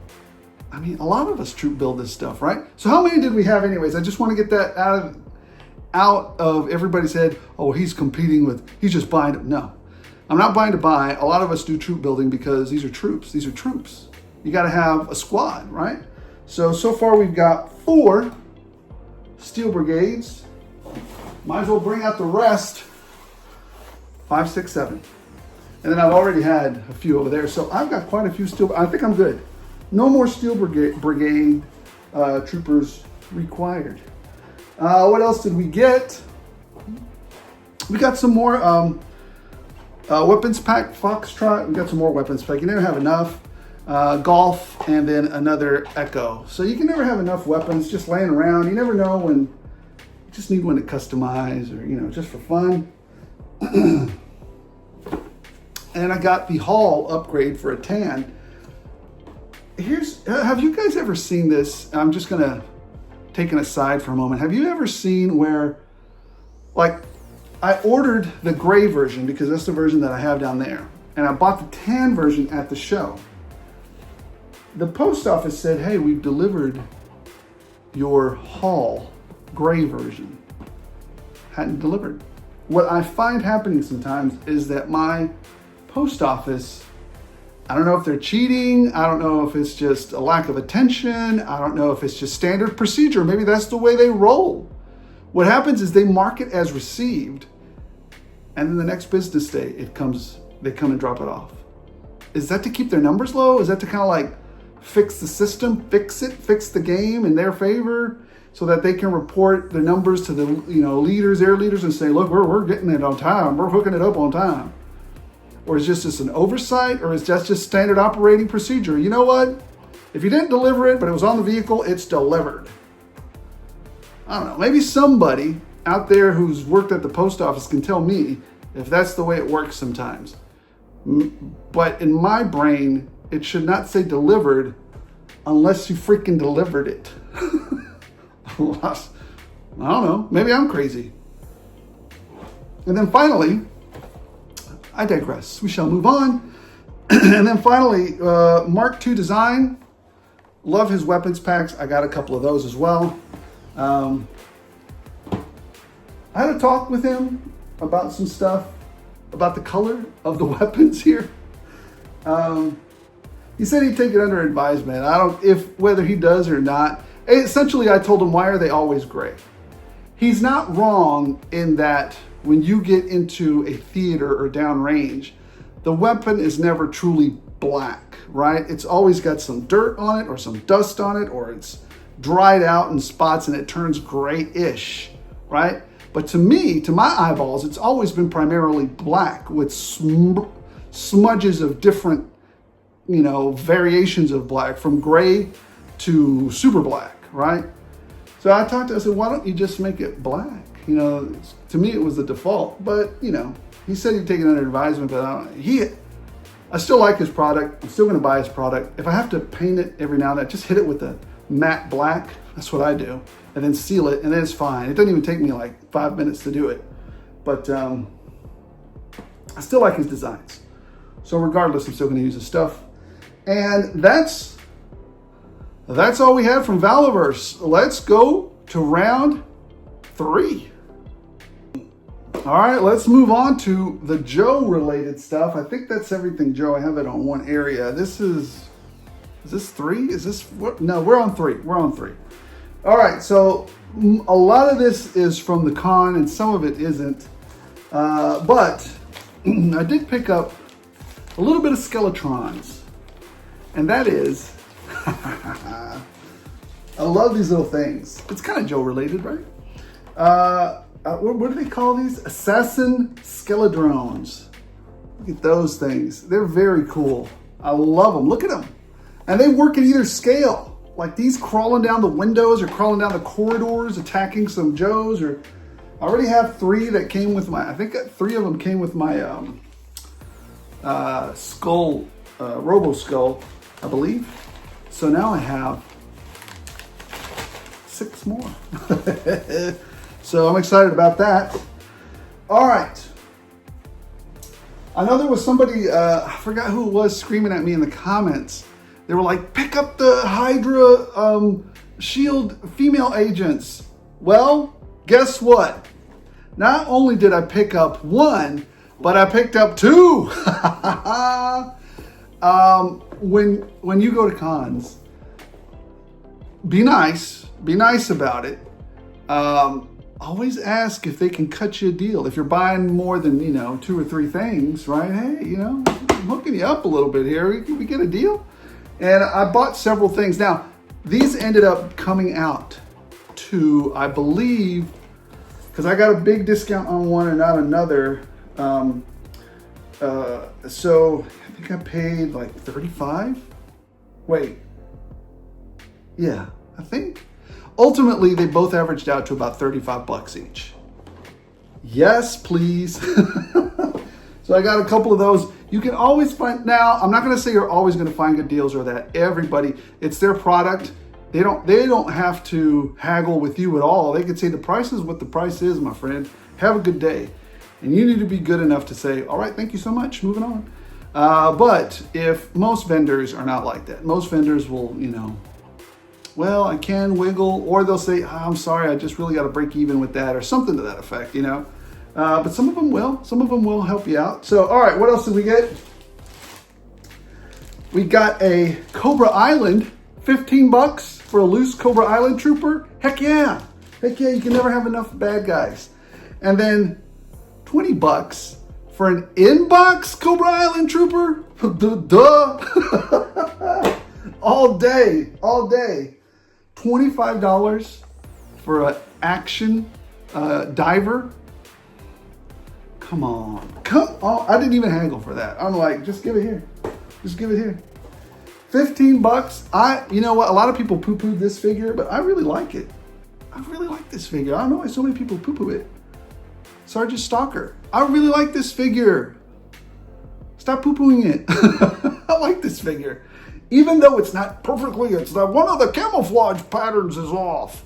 I mean, a lot of us troop build this stuff, right? So how many did we have anyways? I just want to get that out of everybody's head. Oh, he's competing with, he's just buying it. No, I'm not buying to buy. A lot of us do troop building because these are troops. These are troops. You got to have a squad, right? So far we've got 4 Steel Brigades. Might as well bring out the rest. 5, 6, 7. And then I've already had a few over there. So I've got quite a few Steel, I think I'm good. No more Steel Brigade troopers required. What else did we get? We got some more weapons pack, Foxtrot. We got some more weapons pack. You never have enough. Golf, and then another Echo. So you can never have enough weapons just laying around. You never know when, you just need one to customize or, just for fun. And I got the Hall upgrade for a tan. Have you guys ever seen this? I'm just gonna take an aside for a moment. Have you ever seen where, like, I ordered the gray version because that's the version that I have down there, and I bought the tan version at the show. The post office said, hey, we've delivered your Hall gray version. Hadn't delivered. What I find happening sometimes is that my post office, I don't know if they're cheating. I don't know if it's just a lack of attention. I don't know if it's just standard procedure. Maybe that's the way they roll. What happens is they mark it as received, and then the next business day they come and drop it off. Is that to keep their numbers low? Is that to kind of like fix the system, fix the game in their favor, so that they can report the numbers to the leaders, air leaders, and say, look, we're getting it on time. We're hooking it up on time. Or is this an oversight, or is that just standard operating procedure? You know what? If you didn't deliver it, but it was on the vehicle, it's delivered. I don't know. Maybe somebody out there who's worked at the post office can tell me if that's the way it works sometimes. But in my brain, it should not say delivered unless you freaking delivered it. I don't know. Maybe I'm crazy. And then finally, I digress. We shall move on. And then finally, Mark II design. Love his weapons packs. I got a couple of those as well. I had a talk with him. about some stuff, about the color of the weapons here. He said he'd take it under advisement. I don't, whether he does or not. Essentially, I told him, why are they always gray? He's not wrong in that when you get into a theater or downrange, the weapon is never truly black, right? It's always got some dirt on it or some dust on it, or it's dried out in spots and it turns grayish, right? But to me, to my eyeballs, it's always been primarily black with smudges of different, you know, variations of black, from gray to super black, right? So I talked to him, I said, why don't you just make it black? You know, to me, it was the default, but you know, he said he'd take it under advisement, but I still like his product. I'm still gonna buy his product. If I have to paint it every now and then, just hit it with a matte black. That's what I do. And then seal it, and then it's fine. It doesn't even take me like 5 minutes to do it. But I still like his designs. So regardless, I'm still gonna use his stuff. And that's all we had from Valaverse. Let's go to round 3. All right, let's move on to the Joe related stuff. I think that's everything Joe. I have it on one area. Is this 3? Is this what? No, we're on 3. We're on 3. All right, so a lot of this is from the con and some of it isn't. But I did pick up a little bit of Skeletrons. And that is, I love these little things. It's kind of Joe related, right? What do they call these? Assassin Skeledrones. Look at those things. They're very cool. I love them. Look at them. And they work at either scale. Like these crawling down the windows or crawling down the corridors, attacking some Joes. Or I already have 3 that came with my, I think 3 of them came with my skull, Robo Skull, I believe. So now I have 6 more. So I'm excited about that. All right. I know there was somebody, I forgot who it was, screaming at me in the comments. They were like, pick up the Hydra shield female agents. Well, guess what? Not only did I pick up 1, but I picked up 2. When you go to cons, be nice about it. Always ask if they can cut you a deal. If you're buying more than, 2 or 3 things, right? Hey, I'm hooking you up a little bit here. We get a deal. And I bought several things. Now, these ended up coming out to, I believe, because I got a big discount on one and not another. So I think I paid like $35. Wait. Yeah, I think. Ultimately, they both averaged out to about $35 each. Yes, please. So I got a couple of those. You can always find, now, I'm not gonna say you're always gonna find good deals or that everybody, it's their product. They don't have to haggle with you at all. They could say the price is what the price is, my friend. Have a good day. And you need to be good enough to say, all right, thank you so much, moving on. But if most vendors are not like that, most vendors will, well, I can wiggle, or they'll say, I'm sorry, I just really got to break even with that, or something to that effect, But some of them will help you out. So, all right, what else did we get? We got a Cobra Island, $15 for a loose Cobra Island trooper. Heck yeah, you can never have enough bad guys. And then $20 for an inbox Cobra Island trooper. Duh. all day. $25 for an action diver. Come on. I didn't even haggle for that. I'm like, just give it here. $15. You know what? A lot of people poo-pooed this figure, but I really like it. I really like this figure. I don't know why so many people poo-poo it. Sergeant Stalker. I really like this figure. Stop poo-pooing it. I like this figure. Even though it's not perfectly, it's that one of the camouflage patterns is off.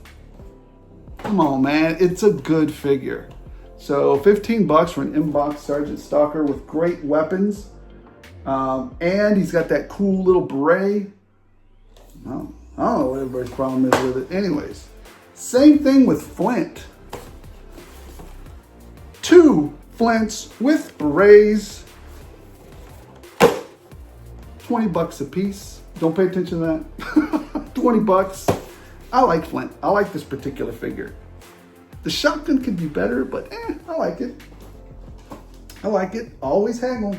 Come on, man. It's a good figure. So $15 for an inbox Sergeant Stalker with great weapons. And he's got that cool little beret. I don't know what everybody's problem is with it. Anyways, same thing with Flint. 2 flints with berets. 20 bucks a piece. Don't pay attention to that. 20 bucks. I like flint. I like this particular figure. The shotgun could be better, but I like it. I like it. Always haggle.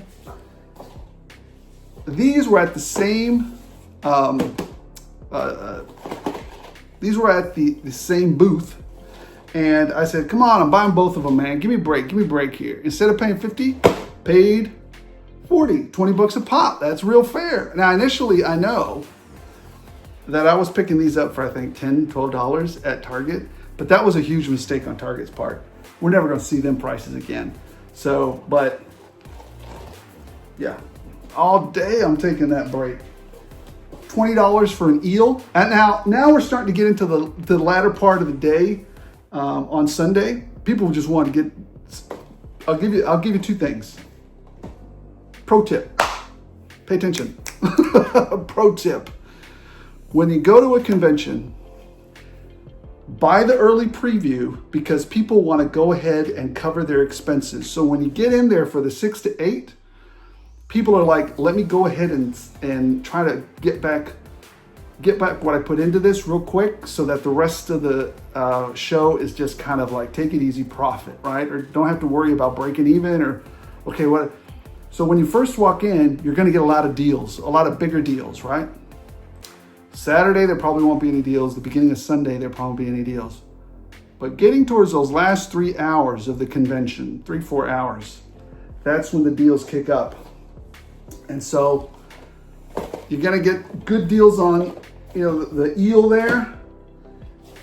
These were at the same, these were at the same booth. And I said, come on, I'm buying both of them, man. Give me a break here. Instead of paying 50, paid 40, 20 bucks a pop. That's real fair. Now, initially, I know that I was picking these up for, I think, $10, $12 at Target, but that was a huge mistake on Target's part. We're never gonna see them prices again. So, but yeah, all day I'm taking that break. $20 for an eel. And now we're starting to get into the latter part of the day. On Sunday, people just want to get, I'll give you two things. Pro tip, pay attention. Pro tip, when you go to a convention, buy the early preview because people want to go ahead and cover their expenses. So when you get in there for the 6 to 8, people are like, let me go ahead and try to get back what I put into this real quick so that the rest of the show is just kind of like take it easy profit, right? Or don't have to worry about breaking even or, okay, what? So when you first walk in, you're gonna get a lot of deals, a lot of bigger deals, right? Saturday, there probably won't be any deals. The beginning of Sunday, there probably won't be any deals. But getting towards those last 3 hours of the convention, 3-4 hours, that's when the deals kick up. And so you're gonna get good deals on, the eel there.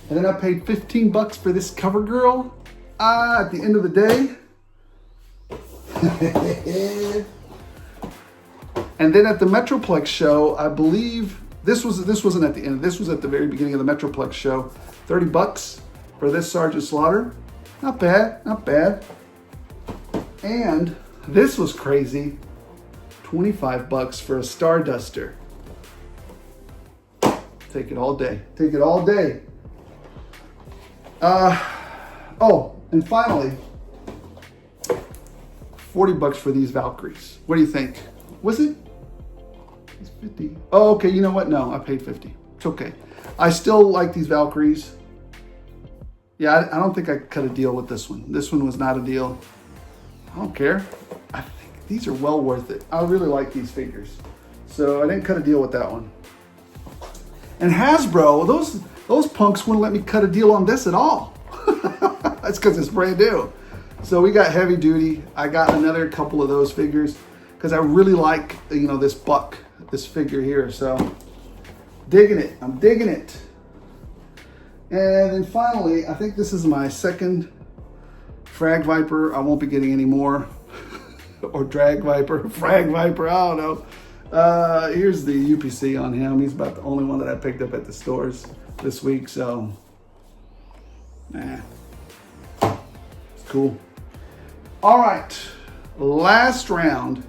And then I paid 15 bucks for this cover girl. At the end of the day. And then at the Metroplex show, I believe this wasn't at the end. This was at the very beginning of the Metroplex show. 30 bucks for this Sergeant Slaughter. Not bad, not bad. And this was crazy. 25 bucks for a Starduster. Take it all day. Take it all day. Oh, and finally, 40 bucks for these Valkyries. What do you think? Was it? It's 50. Oh, okay. You know what? No, I paid 50. It's okay. I still like these Valkyries. Yeah, I don't think I cut a deal with this one. This one was not a deal. I don't care. I think these are well worth it. I really like these figures. So I didn't cut a deal with that one. And Hasbro, those punks wouldn't let me cut a deal on this at all. That's because it's brand new. So we got heavy duty. I got another couple of those figures because I really like, this figure here. So digging it, I'm digging it. And then finally, I think this is my second Frag Viper. I won't be getting any more. Or Drag Viper, Frag Viper, I don't know. Here's the UPC on him. He's about the only one that I picked up at the stores this week, so it's cool. All right, last round,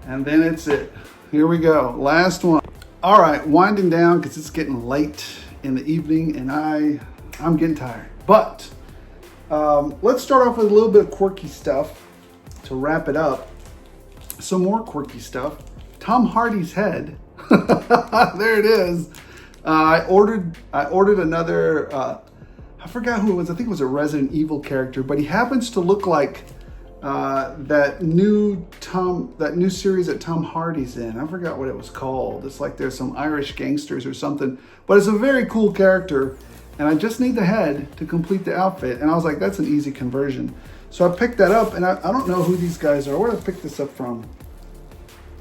and then it's it. Here we go, last one. All right, winding down because it's getting late in the evening and I'm getting tired. But let's start off with a little bit of quirky stuff to wrap it up. Some more quirky stuff. Tom Hardy's head. There it is. I ordered another, I forgot who it was. I think it was a Resident Evil character, but he happens to look like that new series that Tom Hardy's in. I forgot what it was called. It's like there's some Irish gangsters or something, but it's a very cool character. And I just need the head to complete the outfit. And I was like, that's an easy conversion. So I picked that up, and I don't know who these guys are. Where did I pick this up from?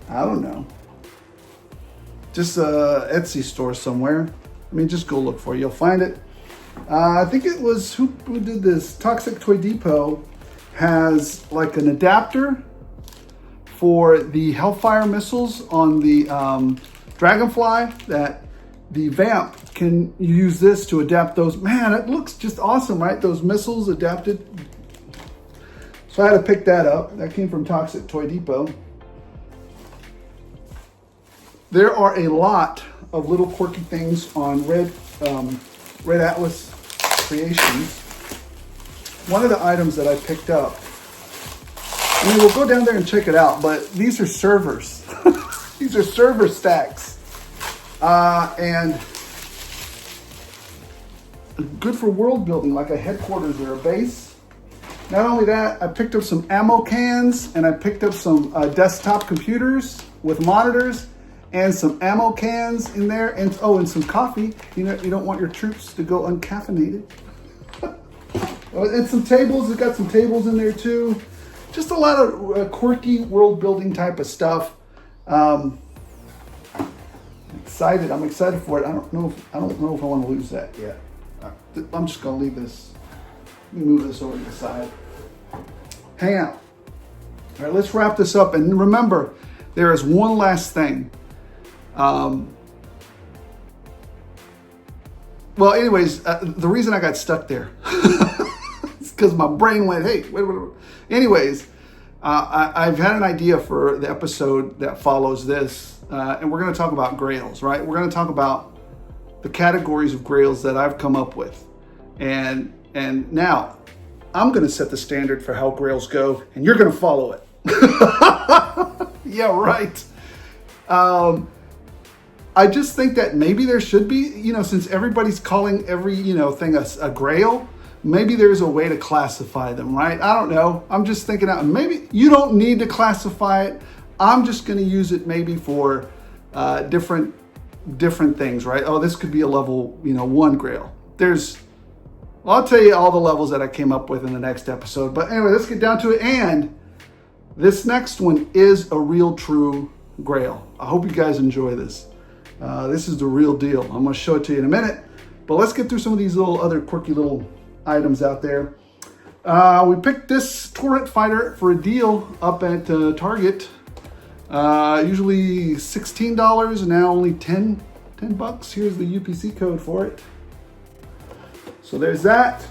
I don't know. Just a Etsy store somewhere. I mean, just go look for it. You'll find it. I think it was, who did this? Toxic Toy Depot has like an adapter for the Hellfire missiles on the Dragonfly that the Vamp can use this to adapt those. Man, it looks just awesome, right? Those missiles adapted. So I had to pick that up. That came from Toxic Toy Depot. There are a lot of little quirky things on Red Atlas Creations. One of the items that I picked up I mean, we'll go down there and check it out, but these are servers. These are server stacks. And good for world building, like a headquarters or a base. Not only that, I picked up some ammo cans, and I picked up some desktop computers with monitors, and some ammo cans in there, and and some coffee. You know, you don't want your troops to go uncaffeinated. And some tables. We've got some tables in there too. Just a lot of quirky world building type of stuff. Excited. I'm excited for it. I don't know if I want to lose that yet. I'm just gonna leave this. Let me move this over to the side. Hang out. All right, let's wrap this up. And remember, there is one last thing. Well, anyways, the reason I got stuck there is because my brain went, hey, wait. Anyways, I've had an idea for the episode that follows this, and we're going to talk about grails, right? We're going to talk about the categories of grails that I've come up with. And now I'm going to set the standard for how grails go, and you're going to follow it. Yeah, right. I just think that maybe there should be, since everybody's calling every, thing a grail, maybe there's a way to classify them, right? I don't know. I'm just thinking out. Maybe you don't need to classify it. I'm just going to use it maybe for different things, right? Oh, this could be a level, 1 grail. I'll tell you all the levels that I came up with in the next episode. But anyway, let's get down to it. And this next one is a real true grail. I hope you guys enjoy this. This is the real deal. I'm going to show it to you in a minute. But let's get through some of these other quirky little items out there. We picked this turret fighter for a deal up at Target. Usually $16, now only 10 bucks. Here's the UPC code for it. So there's that.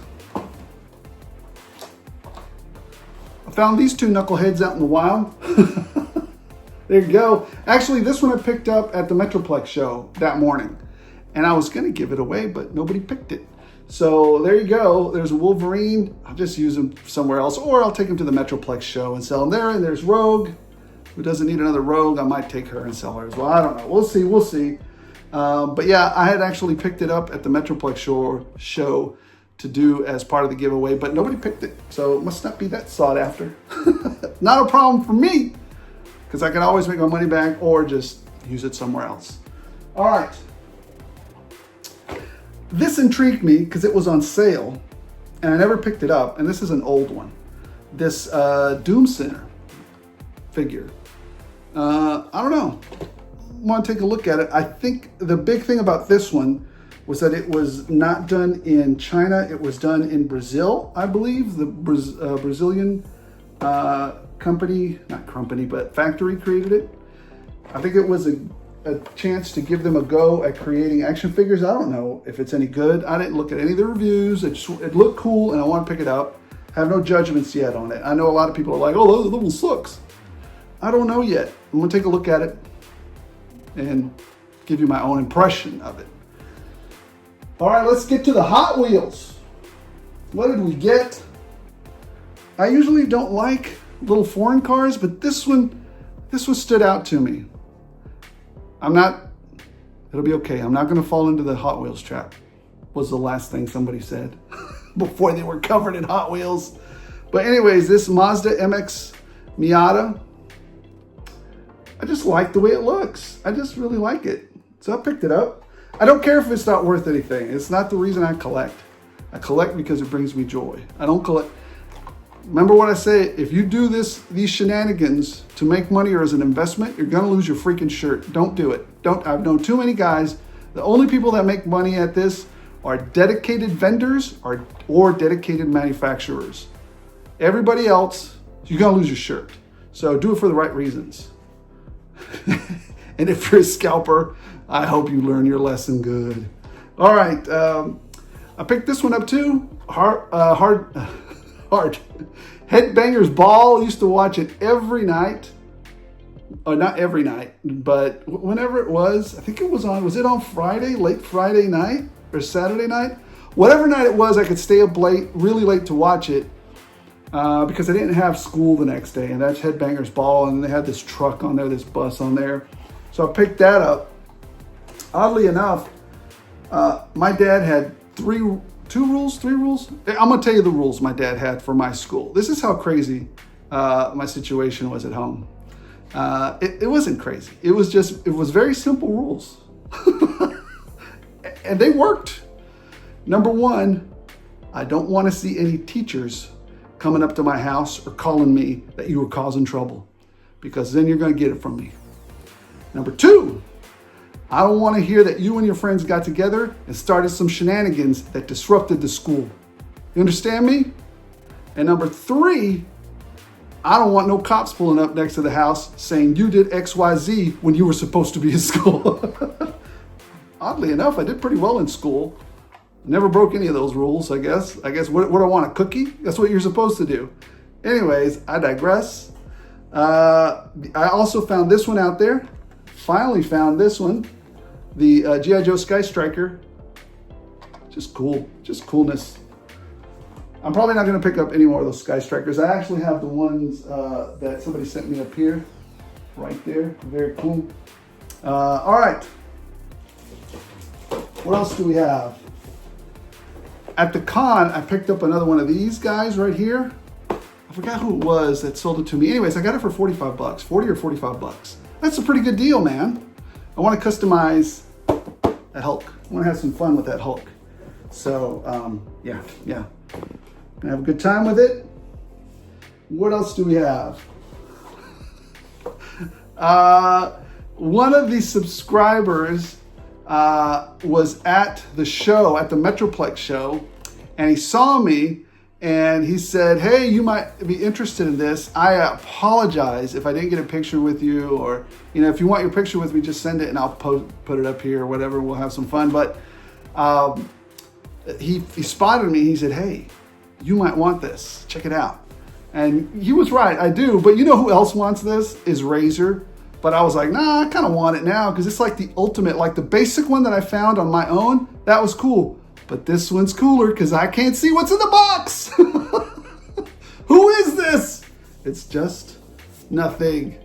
I found these two knuckleheads out in the wild. There you go. Actually, this one I picked up at the Metroplex show that morning. And I was going to give it away, but nobody picked it. So there you go. There's a Wolverine. I'll just use him somewhere else. Or I'll take him to the Metroplex show and sell him there. And there's Rogue. Who doesn't need another Rogue? I might take her and sell her as well. I don't know. We'll see. But yeah, I had actually picked it up at the Metroplex show to do as part of the giveaway. But nobody picked it. So it must not be that sought after. Not a problem for me. Because I can always make my money back or just use it somewhere else. All right. This intrigued me because it was on sale and I never picked it up. And this is an old one. This Doom Center figure. I don't know. I want to take a look at it. I think the big thing about this one was that it was not done in China. It was done in Brazil, I believe. The Brazilian factory created it. I think it was a chance to give them a go at creating action figures. I don't know if it's any good. I didn't look at any of the reviews. It looked cool and I want to pick it up. I have no judgments yet on it. I know a lot of people are like, oh, that one sucks. I don't know yet. I'm going to take a look at it and give you my own impression of it. All right, let's get to the Hot Wheels. What did we get? I usually don't like little foreign cars, but this one stood out to me. It'll be okay. I'm not going to fall into the Hot Wheels trap, was the last thing somebody said before they were covered in Hot Wheels. But anyways, this Mazda MX Miata, I just like the way it looks. I just really like it. So I picked it up. I don't care if it's not worth anything. It's not the reason I collect. I collect because it brings me joy. I don't collect. Remember what I say, if you do these shenanigans to make money or as an investment, you're gonna lose your freaking shirt. Don't do it. I've known too many guys. The only people that make money at this are dedicated vendors or dedicated manufacturers. Everybody else, you're gonna lose your shirt. So do it for the right reasons. And if you're a scalper, I hope you learn your lesson good. All right, I picked this one up too. Hard. Headbangers Ball. I used to watch it every night. Or not every night, but whenever it was. I think it was it on Friday, late Friday night or Saturday night? Whatever night it was, I could stay up late, really late to watch it. because I didn't have school the next day, and that's Headbangers Ball, and they had this truck on there, this bus on there. So I picked that up. Oddly enough, my dad had three rules. I'm gonna tell you the rules my dad had for my school. This is how crazy my situation was at home. It wasn't crazy. It was very simple rules. And they worked. Number one, I don't want to see any teachers coming up to my house or calling me that you were causing trouble, because then you're going to get it from me. Number two, I don't want to hear that you and your friends got together and started some shenanigans that disrupted the school. You understand me? And number three, I don't want no cops pulling up next to the house saying you did XYZ when you were supposed to be in school. Oddly enough, I did pretty well in school. Never broke any of those rules, I guess. What I want, a cookie? That's what you're supposed to do. Anyways, I digress. I also found this one out there. Finally found this one. The G.I. Joe Sky Striker. Just cool, just coolness. I'm probably not gonna pick up any more of those Sky Strikers. I actually have the ones that somebody sent me up here, right there, very cool. All right, what else do we have? At the con, I picked up another one of these guys right here. I forgot who it was that sold it to me. Anyways, I got it for 45 bucks, 40 or 45 bucks. That's a pretty good deal, man. I want to customize that Hulk. I want to have some fun with that Hulk. So, yeah. Gonna have a good time with it. What else do we have? One of the subscribers was at the show, at the Metroplex show, and he saw me and he said, hey, you might be interested in this. I apologize if I didn't get a picture with you, or, if you want your picture with me, just send it and I'll put it up here or whatever. We'll have some fun. But he spotted me. He said, hey, you might want this. Check it out. And he was right. I do. But you know who else wants this? Is Razor. But I was like, nah, I kind of want it now because it's like the ultimate, like the basic one that I found on my own. That was cool. But this one's cooler because I can't see what's in the box. Who is this? It's just nothing.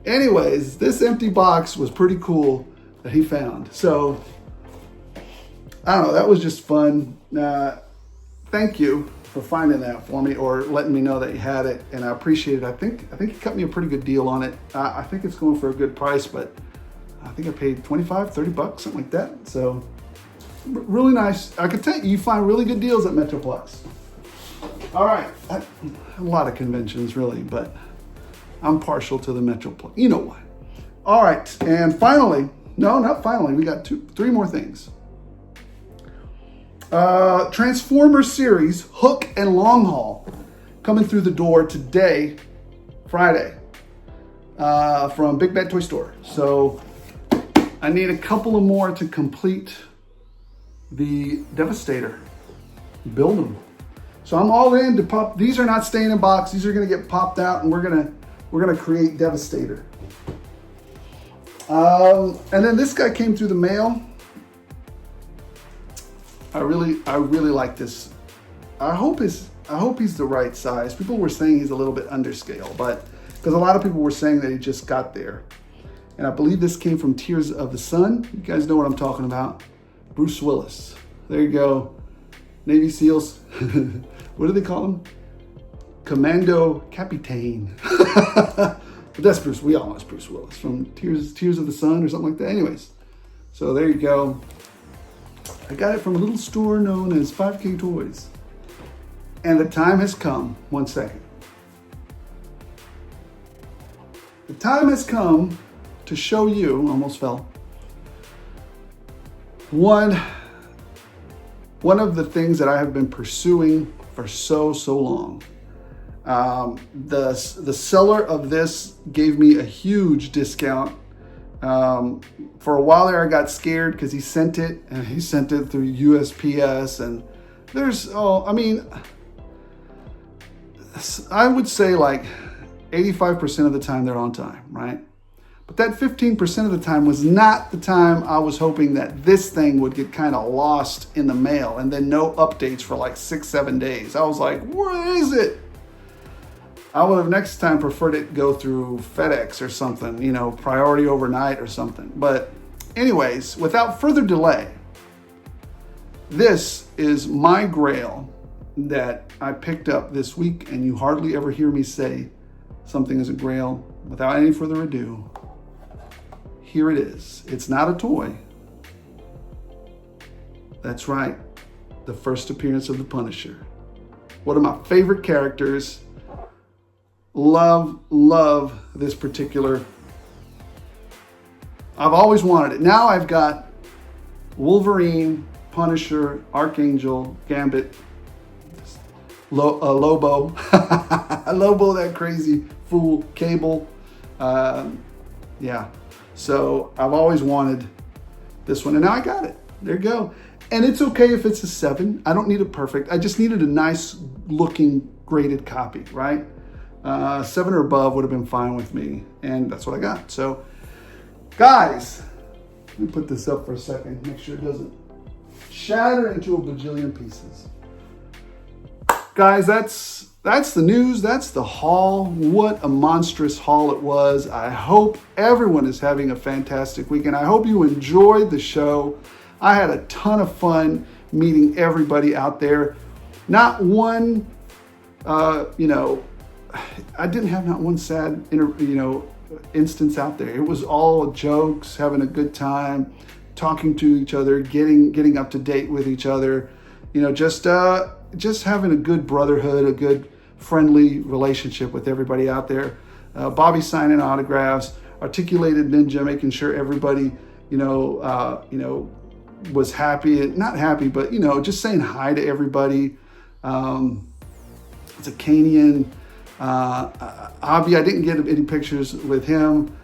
Anyways, this empty box was pretty cool that he found. So, I don't know. That was just fun. Thank you for finding that for me or letting me know that you had it, and I appreciate it. I think he cut me a pretty good deal on it. I think it's going for a good price, but I think I paid 25, 30 bucks, something like that. So really nice. I could tell you find really good deals at Metroplex. All right, a lot of conventions really, but I'm partial to the Metroplex. You know why. All right, and finally, no, not finally, we got three more things. Transformers series, Hook and Long Haul, coming through the door today, Friday, from Big Bad Toy Store. So I need a couple of more to complete the Devastator, build them. So I'm all in to pop. These are not staying in box. These are going to get popped out, and we're gonna create Devastator. And then this guy came through the mail. I really like this. I hope he's the right size. People were saying he's a little bit underscale, but because a lot of people were saying that he just got there. And I believe this came from Tears of the Sun. You guys know what I'm talking about. Bruce Willis. There you go. Navy SEALs. What do they call him? Commando Capitaine. But that's Bruce. We all know it's Bruce Willis from Tears of the Sun or something like that. Anyways, so there you go. I got it from a little store known as 5K Toys. And the time has come. One second. The time has come to show you, almost fell, one of the things that I have been pursuing for so long. The seller of this gave me a huge discount. For a while there, I got scared because he sent it through USPS, and I would say like 85% of the time they're on time, right? But that 15% of the time was not the time I was hoping that this thing would get kind of lost in the mail and then no updates for like 6-7 days. I was like, where is it? I would have next time preferred it go through FedEx or something, you know, priority overnight or something. But anyways, without further delay, this is my grail that I picked up this week, and you hardly ever hear me say something is a grail. Without any further ado, here it is. It's not a toy. That's right, the first appearance of the Punisher. One of my favorite characters. Love this particular. I've always wanted it. Now I've got Wolverine, Punisher, Archangel, Gambit, Lobo, Lobo, that crazy fool, Cable. Yeah, so I've always wanted this one, and now I got it. There you go. And it's okay if it's a 7. I don't need it perfect. I just needed a nice looking graded copy, right? 7 or above would have been fine with me, and that's what I got. So, guys, let me put this up for a second, make sure it doesn't shatter into a bajillion pieces. Guys, that's the news. That's the haul. What a monstrous haul it was. I hope everyone is having a fantastic weekend. I hope you enjoyed the show. I had a ton of fun meeting everybody out there. Not one, I didn't have not one sad, instance out there. It was all jokes, having a good time, talking to each other, getting up to date with each other. Just having a good brotherhood, a good friendly relationship with everybody out there. Bobby signing autographs, Articulated Ninja making sure everybody, was happy, not happy, but just saying hi to everybody. It's a Canian. Avi, I didn't get any pictures with him.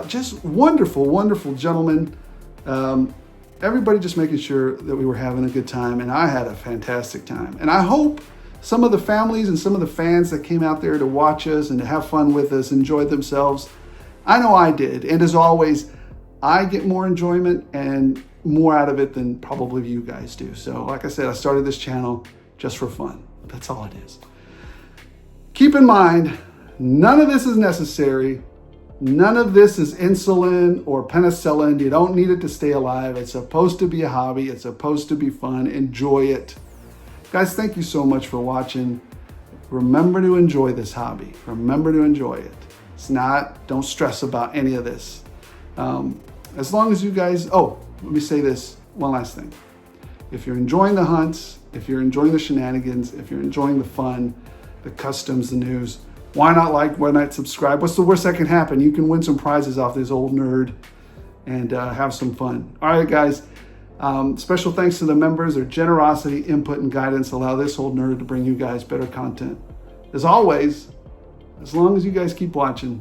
Just wonderful gentlemen. Everybody just making sure that we were having a good time, and I had a fantastic time. And I hope some of the families and some of the fans that came out there to watch us and to have fun with us enjoyed themselves. I know I did. And as always, I get more enjoyment and more out of it than probably you guys do. So like I said, I started this channel just for fun. That's all it is. Keep in mind, none of this is necessary. None of this is insulin or penicillin. You don't need it to stay alive. It's supposed to be a hobby. It's supposed to be fun. Enjoy it. Guys, thank you so much for watching. Remember to enjoy this hobby. Remember to enjoy it. Don't stress about any of this. As long as you guys, let me say this one last thing. If you're enjoying the hunts, if you're enjoying the shenanigans, if you're enjoying the fun, the customs, the news, why not like, why not subscribe? What's the worst that can happen? You can win some prizes off this old nerd and have some fun. All right, guys. Special thanks to the members. Their generosity, input, and guidance allow this old nerd to bring you guys better content. As always, as long as you guys keep watching,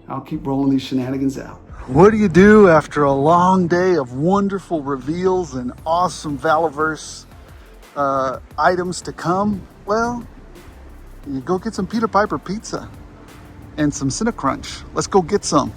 I'll keep rolling these shenanigans out. What do you do after a long day of wonderful reveals and awesome Valaverse items to come? Well, you go get some Peter Piper pizza and some Cinecrunch. Let's go get some.